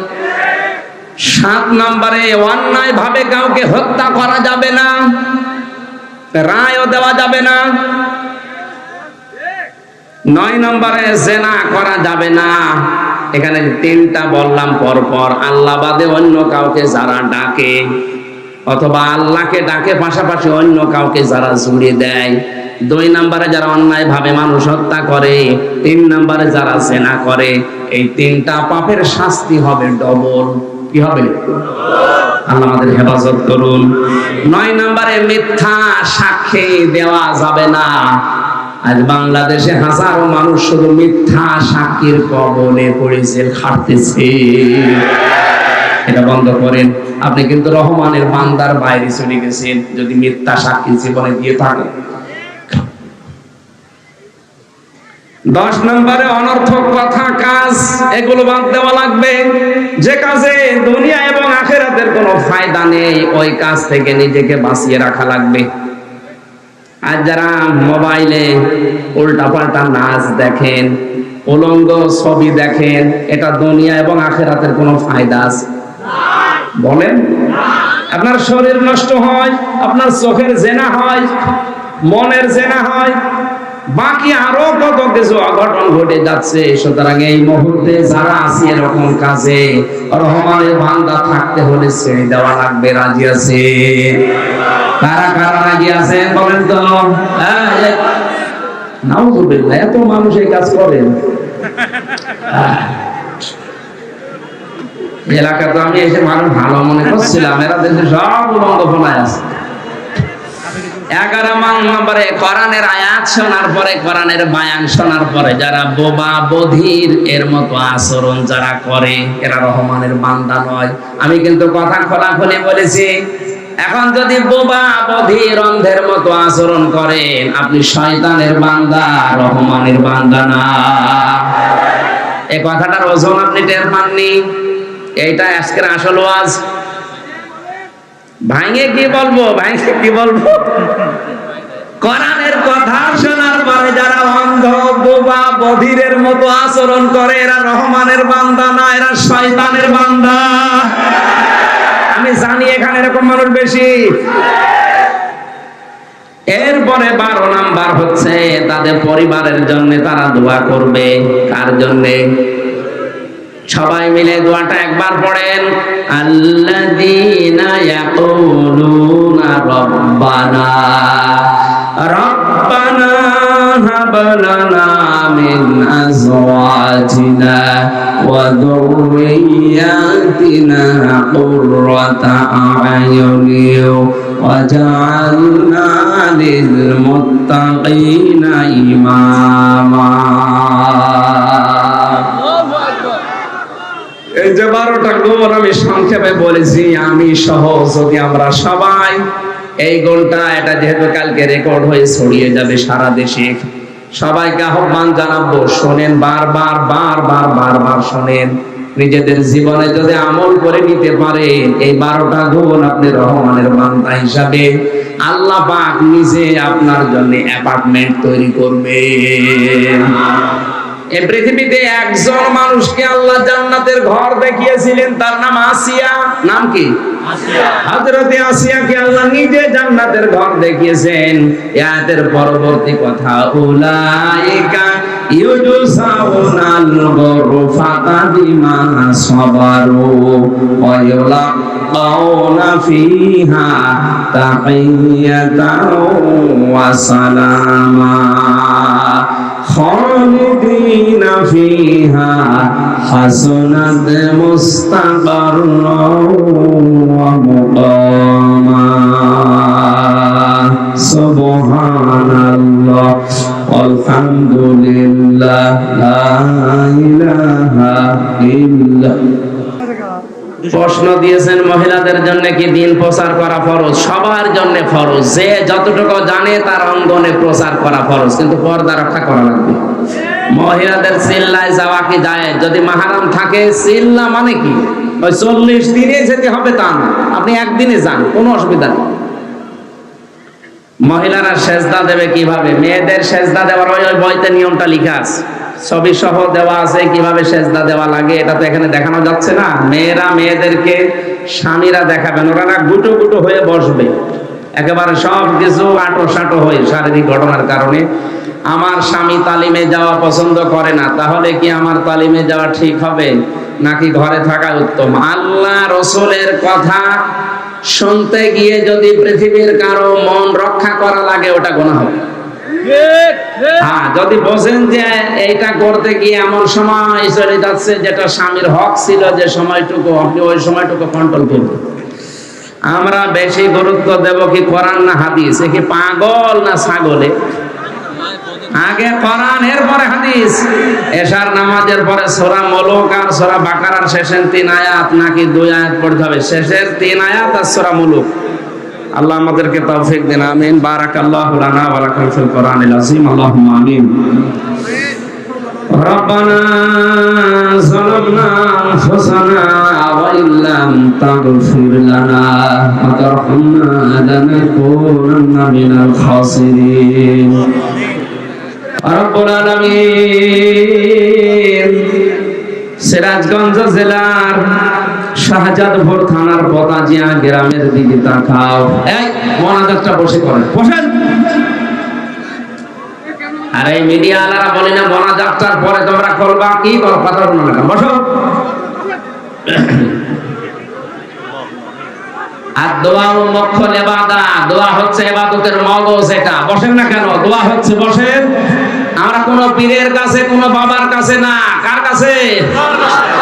7 নম্বরে অন্যায় ভাবে কাউকে হত্যা করা যাবে না, রায়ও দেওয়া যাবে না। 9 নম্বরে জিনা করা যাবে না। এখানে 3টা বললাম পরপর। আল্লাহ বাদে অন্য কাউকে যারা ডাকে অথবা আল্লাহকে ডাকে পাশাপাশি অন্য কাউকে যারা জুড়ে দেয়। 2 নম্বরে যারা অন্যায় ভাবে মানুষ হত্যা করে। 3 নম্বরে যারা জিনা করে। এই 3টা পাপের শাস্তি হবে ডবল। কি হবে? আল্লাহ আমাদের হেফাজত করুন। 9 নম্বরে মিথ্যা সাক্ষী দেওয়া যাবে না। আজ বাংলাদেশে হাজারো মানুষ শুধু মিথ্যা সাক্ষীর কবলে পড়েছে, খাটতেছে। এটা বন্ধ করেন। আপনি কিন্তু রহমানের বান্দার বাইরে চলে গেছেন যদি মিথ্যা সাক্ষী জীবনে দিয়ে থাকেন। 10 নম্বরে অনর্থক কথা কাজ, এগুলো বাদ দেওয়া লাগবে। যে কাজে দুনিয়া এবং আখিরাতের কোনো ফায়দা নেই ওই কাজ থেকে নিজেকে বাঁচিয়ে রাখা লাগবে। আর যারা মোবাইলে উল্টাপাল্টা নাচ দেখেন, উলঙ্গ ছবি দেখেন, এটা দুনিয়া এবং আখিরাতের কোনো ফায়দা আছে? বলেন। আপনার শরীর নষ্ট হয়, আপনার চোখের জেনা হয়, মনের জেনা হয়, বাকি আরো কত কিছু অঘটন ঘটে যাচ্ছে। সুতরাং এই মুহূর্তে যারা আছে এরকম কাজে রহমানের বান্দা থাকতে হলে ছেড়ে দেওয়া লাগবে। রাজি আছে? কারা কারা রাজি আছেন বলেন তো? নাউযুবিল্লাহ, এত মানুষ এই কাজ করেন। এলাকাতে আমি এসে মানুষ ভালো মনে করছিলাম, এরা দেশে সব উলঙ্গপনায় আছে। 11 নম্বরে কোরআনের আয়াত শোনার পরে, কোরআনের বায়ান শোনার পরে যারা বোবা বধির এর মতো আচরণ যারা করে এরা রহমানের বান্দা নয়। আমি কিন্তু কথা খোলাখুলি বলেছি। এখন যদি বোবা বধির অন্ধের মতো আচরণ করেন আপনি শয়তানের বান্দা, রহমানের বান্দা না। এই কথাটার ওজন আপনি টের পাননি। এইটা আজকের আসল ওয়াজ। ভাঙে কি বলবো? কোরআনের কথা শোনার পরে যারা অন্ধ বোবা বধিরের মতো আচরণ করে এরা রহমানের বান্দা না, এরা শয়তানের বান্দা। আমি জানি এখানে এরকম মানুষ বেশি। এরপরে 12 নাম্বার হচ্ছে তাদের পরিবারের জন্য তারা দোয়া করবে। কার জন্যে? সবাই মিলে দোয়াটা একবার পড়েন। আল্লাযীনা ইয়াকুলুনা রাব্বানা হাব লানা মিন আজওয়াজিনা ওয়া যুররিয়াতিনা কুররাতা আ'য়ুনিন ওয়াজআলনা লিল মুত্তাকিনা ইমামা। এই যে 12টা গুণ আমি সংক্ষেপে বলেছি, আমি সহ যদি আমরা সবাই এই গুণটা, এটা যেহেতু কালকে রেকর্ড হয়ে ছড়িয়ে যাবে সারা দেশে, সবাইকে আহ্বান জানাবো, শোনেন, বারবার শোনেন। নিজেদের জীবনে যদি আমল করে নিতে পারেন এই 12টা গুণ, আপনি রহমানের বান্দা হিসাবে আল্লাহ পাক নিজে আপনার জন্য অ্যাপার্টমেন্ট তৈরি করবে। এই পৃথিবীতে একজন মানুষকে আল্লাহ জান্নাতের ঘর দেখিয়েছিলেন, তার নাম আসিয়া। নাম কি? হযরতে আসিয়াকে আল্লাহ নিজে জান্নাতের ঘর দেখিয়েছেন। আয়াতের পরবর্তী কথা, উলাইকা ইউজসাউনাল গুরফাতা বিমা সাবারু ওয়া ইউলাকাউনা ফিহা তাহিয়াতান ওয়া সালামা খালিদিনা ফিহা হাসনাত মুস্তাকাররাও ওয়া মুকামা। সুবহানাল্লাহ আলহামদুলিল্লাহ লা ইলাহা ইল্লাল্লাহ। প্রশ্ন দিয়েছেন মহিলাদের জন্য কি দিন প্রচার করা ফরজ? সবার জন্য ফরজ। যে যতটুকু জানে তার অঙ্গনে প্রচার করা ফরজ, কিন্তু পর্দা রক্ষা করা লাগবে। মহিলাদের চিল্লায় যাওয়া কি যায়? যদি মাহরাম থাকে চিল্লা মানে কি? ওই 40 দিনে যেতে হবে তা না, আপনি একদিনে যান, কোনো অসুবিধা নেই। মহিলারা সেজদা দেবে কিভাবে, মেয়েদের সেজদা দেওয়ার ওই বইতে নিয়মটা লেখা আছে, ছবি সহ দেওয়া আছে কিভাবে সেজদা দেওয়া লাগে। এটা তো এখানে দেখানো যাচ্ছে না। মেয়েরা মেয়েদেরকে স্বামীরা দেখাবেন, ওরা গুটো গুটো হয়ে বসবে, একেবারে সব কিছু আটো সাটো হয়ে শারীরিক ঘটনার কারণে। আমার স্বামী তালিমে যাওয়া পছন্দ করে না, তাহলে কি আমার তালিমে যাওয়া ঠিক হবে নাকি ঘরে থাকা উত্তম? আল্লাহ রসুলের কথা শুনতে গিয়ে যদি পৃথিবীর কারো মন রক্ষা করা লাগে, ওটা গুনাহ হবে। হ্যাঁ, যদি বোঝেন যে এইটা করতে গিয়ে এমন সময় চলে যাচ্ছে যেটা স্বামীর হক ছিল, যে সময়টুকু আপনি ওই সময়টুকু কন্ট্রোল করবেন। আমরা বেশি গুরুত্ব দেব কি কোরআন না হাদিস? এ কি পাগল না ছাগলে? আগে কোরআন, এরপরে হাদিস। এশার নামাজের পরে সূরা মুলুক আর সূরা বাকারার শেষের 3 আয়াত নাকি 2 আয়াত পড়তে হবে? শেষের 3 আয়াত আর সূরা মুলুক। আল্লাহ আমাদেরকে তৌফিক দিন, আমিন। বারাকাল্লাহু লানা ওয়া লাকুম ফিল কোরআনিল আযীম। আল্লাহুম্মা আমিন। রব্বানা যালামনা আনফুসানা ওয়া ইল্লাম তাগফির লানা ওয়া তারহামনা লানাকুনান্না মিনাল খাসিরিন। রব্বুল আলামিন, সিরাজগঞ্জ জেলার শাহজাদপুর থানার পতাজিয়া গ্রামের দিকে তাকাও। এই মোনাজাতটা বসে করেন, বসেন। আরে মিডিয়া আলারা বলি না মোনাজাতটার পরে তোমরা করবা, কি করো কথা বলো না, বসো। আর দোয়া ও মক্খল ইবাদত, দোয়া হচ্ছে ইবাদতের মগজ। এটা বসেন না কেন? দোয়া হচ্ছে, বসেন। আমরা কোন পীরের কাছে, কোন বাবার কাছে না, কার কাছে?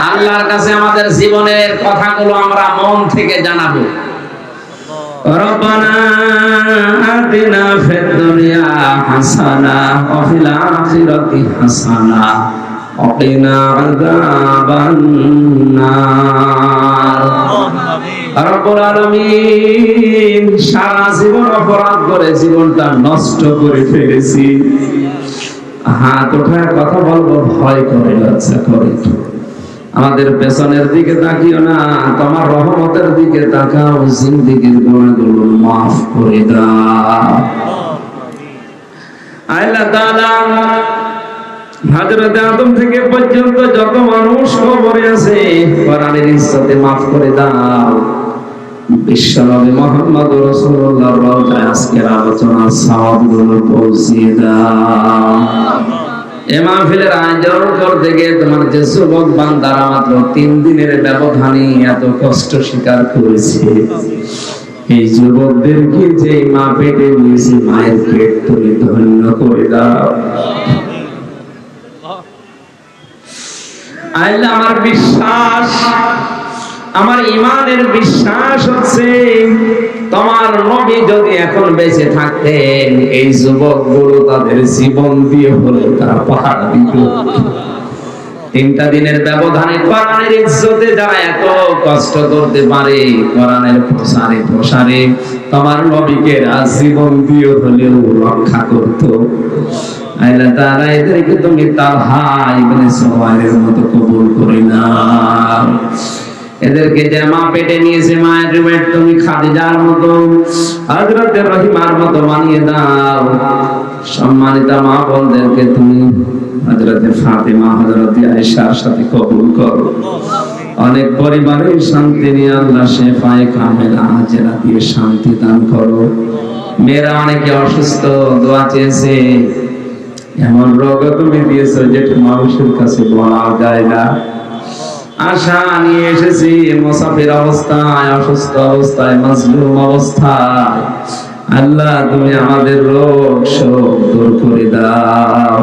আল্লাহর কাছে আমাদের জীবনের কথাগুলো আমরা মন থেকে জানাবো। রব্বানা আতিনা ফিদ দুনিয়া হাসানা ওয়া ফিল আখিরাতি হাসানা ওয়া কিনা আযাবান নার। রব্বুল আলামিন, সারা জীবন অপরাধ করে জীবনটা নষ্ট করে ফেলেছি। হাত ওঠায় কথা বলবো ভয় করে, লজ্জা করে। আমাদের পেছনের দিকে তাকিও না, তোমার রহমতের দিকে তাকাও, জিন্দেগীর গুনাহগুলো মাফ করে দাও। আল্লাহ তাআলা হযরত আদম থেকে পর্যন্ত যত মানুষ কবরে আছে, কোরআনের ইজ্জতে maaf করে দাও। বিশ্বনবী মুহাম্মদ রাসূলুল্লাহর রওজায় আজকের আলোচনার সওয়াবগুলো পৌঁছিয়ে দাও। এই মাহফিলের আয়োজন করতে গিয়ে তোমার যে যুবক বান্দারা মাত্র 3 দিনের ব্যবধানে এত কষ্ট স্বীকার করেছে, এই যুবকদেরকে যে মা পেটে নিয়েছে, মায়ের পেট তুমি ধন্য করে দাও। আল্লাহ, আমার বিশ্বাস, আমার ঈমানের বিশ্বাস হচ্ছে তোমার নবী যদি এখন বেঁচে থাকতেন, এই যুবকগুলো তাদের জীবন দিয়ে হলে তারা পাহাড় দিত। 3টা দিনের ব্যবধানে কোরআনের ইজ্জতে যারা এত কষ্ট করতে পারে, কোরআনের প্রসারে তোমার নবীকে জীবন দিয়ে হলেও রক্ষা করতো। আল্লাহ তাআলা এদেরকে তুমি তালহা ইবনে সুবাইরের মতো কবুল করে নাও। এদেরকে যে মা পেটে নিয়েছে, মায়ের পেট তুমি খাদিজার মতো, হযরত রহিমার মতো বানিয়ে দাও। সম্মানিতা মা বোনদেরকে তুমি হযরত ফাতেমা, হযরত আয়েশার সাথে কবুল করো। অনেক পরিবারে শান্তি নিয়ে আল্লাহ শেফায়ে কামেলা আজরা দিয়ে শান্তি দান করো। মেয়েরা অনেকে অসুস্থ, দোয়া চেয়েছে। এমন রোগ তুমি দিয়েছো যেটা মানুষের কাছে বলা যায় না। আশা নিয়ে এসেছি মুসাফির অবস্থায়, অসুস্থ অবস্থায়, মাজলুম অবস্থায়। আল্লাহ, তুমি আমাদের রোগ শোক দূর করে দাও।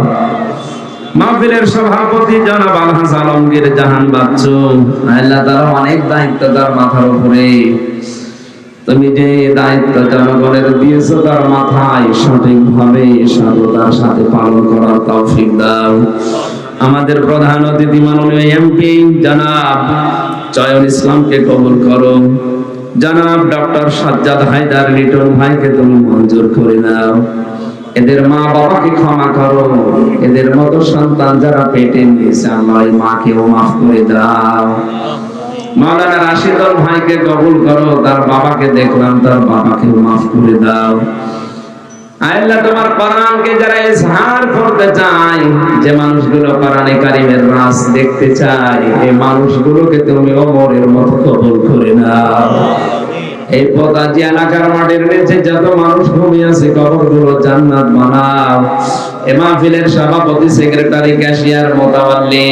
মাহফিলের সভাপতি জনাব আলহাজ আলমগীর জাহান বাচ্চু, আল্লাহ তার অনেক দায়িত্ব তার মাথার উপরে। তুমি যে দায়িত্ব জনগণের দিয়েছো তার মাথায় সঠিকভাবে সততার সাথে পালন করার তৌফিক দাও। আমাদের প্রধান অতিথি মাননীয় এমপি জনাব চয়ন ইসলামকে কবুল করো। জনাব ডক্টর সাজ্জাদ হায়দার লিটন ভাইকে তুমি মঞ্জুর করে নাও। এদের মা বাবাকে ক্ষমা করো। এদের মতো সন্তান যারা পেটে নিয়েছে, আমার এই মাকেও মাফ করে দাও। মাওলানা রাশিদুল ভাইকে কবুল করো, তার বাবাকে দেখলাম, তার বাবাকে মাফ করে দাও। আল্লাহ তোমার কোরআনকে যারা ইজহার করতে চায়, যে মানুষগুলো কোরআনে কারীমের রাস দেখতে চায়, এই মানুষগুলোকে তুমি ওমরের মতো কবুল করে নাও। এই পতাজি এলাকার মাটির নিচে যত মানুষ ঘুমিয়ে আছে কবরগুলো জান্নাত বানাও। এই মাহফিলের সভাপতি, সেক্রেটারি, ক্যাশিয়ার, মোতাওয়াল্লি,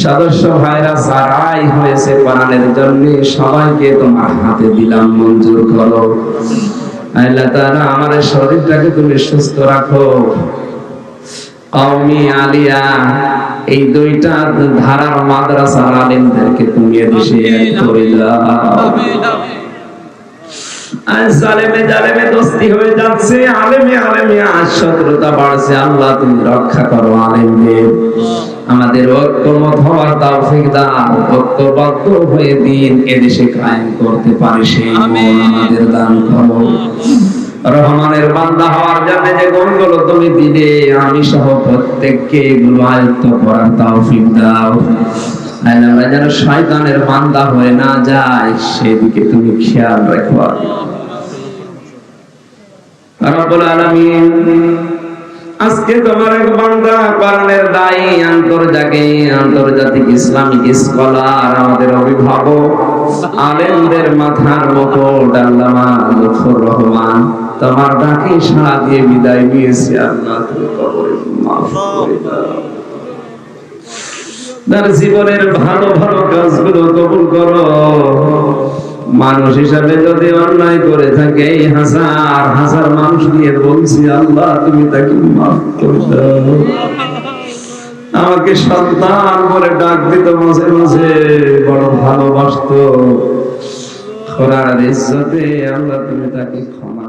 সদস্য ভাইরা যারাই হয়েছে কোরআনের জন্য, সবাইকে তোমার হাতে দিলাম, মঞ্জুর করো। আল্লাহ তাআলা আমার শরীরটাকে তুমি সুস্থ রাখো। কওমি আলিয়া এই দুইটা ধারার মাদ্রাসার আলেমদেরকে তুমি এদেশে এক করে দাও। আজ জালেমে জালেমে দোস্তি হয়ে যাচ্ছে, আলেমে আলেমে আজ শত্রুতা বাড়ছে। আল্লাহ তুমি রক্ষা করো আলেমদের, আমাদের ঐক্যমত হওয়ার তৌফিক দাও, ঐক্যবদ্ধ হয়ে দিন এদেশে কায়েম করতে পারি সেই মন আমাদের দান করো। রহমানের বান্দা হওয়ার জন্য যে গুণগুলো তুমি দিলে, আমি সহ প্রত্যেককে এগুলো আয়ত্ত করার তৌফিক দাও। আমরা যেন শয়তানের বান্দা হয়ে না যাই, সেদিকে তুমি খেয়াল রাখো রব্বুল আলামিন। আজকে তোমার এক বান্দা কোরআনের দায়ী, আন্তর্জাতিক ইসলামিক স্কলার, আমাদের অভিভাবক, আলেমদের মাথার মুকুট আল্লামা লুৎফর রহমান, তোমার ডাকে সাড়া দিয়ে বিদায় নিয়েছে। আল্লাহ তুমি কবরে মাফ করে দাও, তার জীবনের ভালো ভালো কাজগুলো কবুল করো। মানুষ হিসাবে যদি অন্যায় করে থাকে, হাজার হাজার মানুষ নিয়ে বলছি, আল্লাহ তুমি তাকে মাফ করে দাও। আমাকে সন্তান বলে ডাক দিত মাঝে মাঝে, বড় ভালোবাসতো। খোদার ইজ্জতে আল্লাহ তুমি তাকে ক্ষমা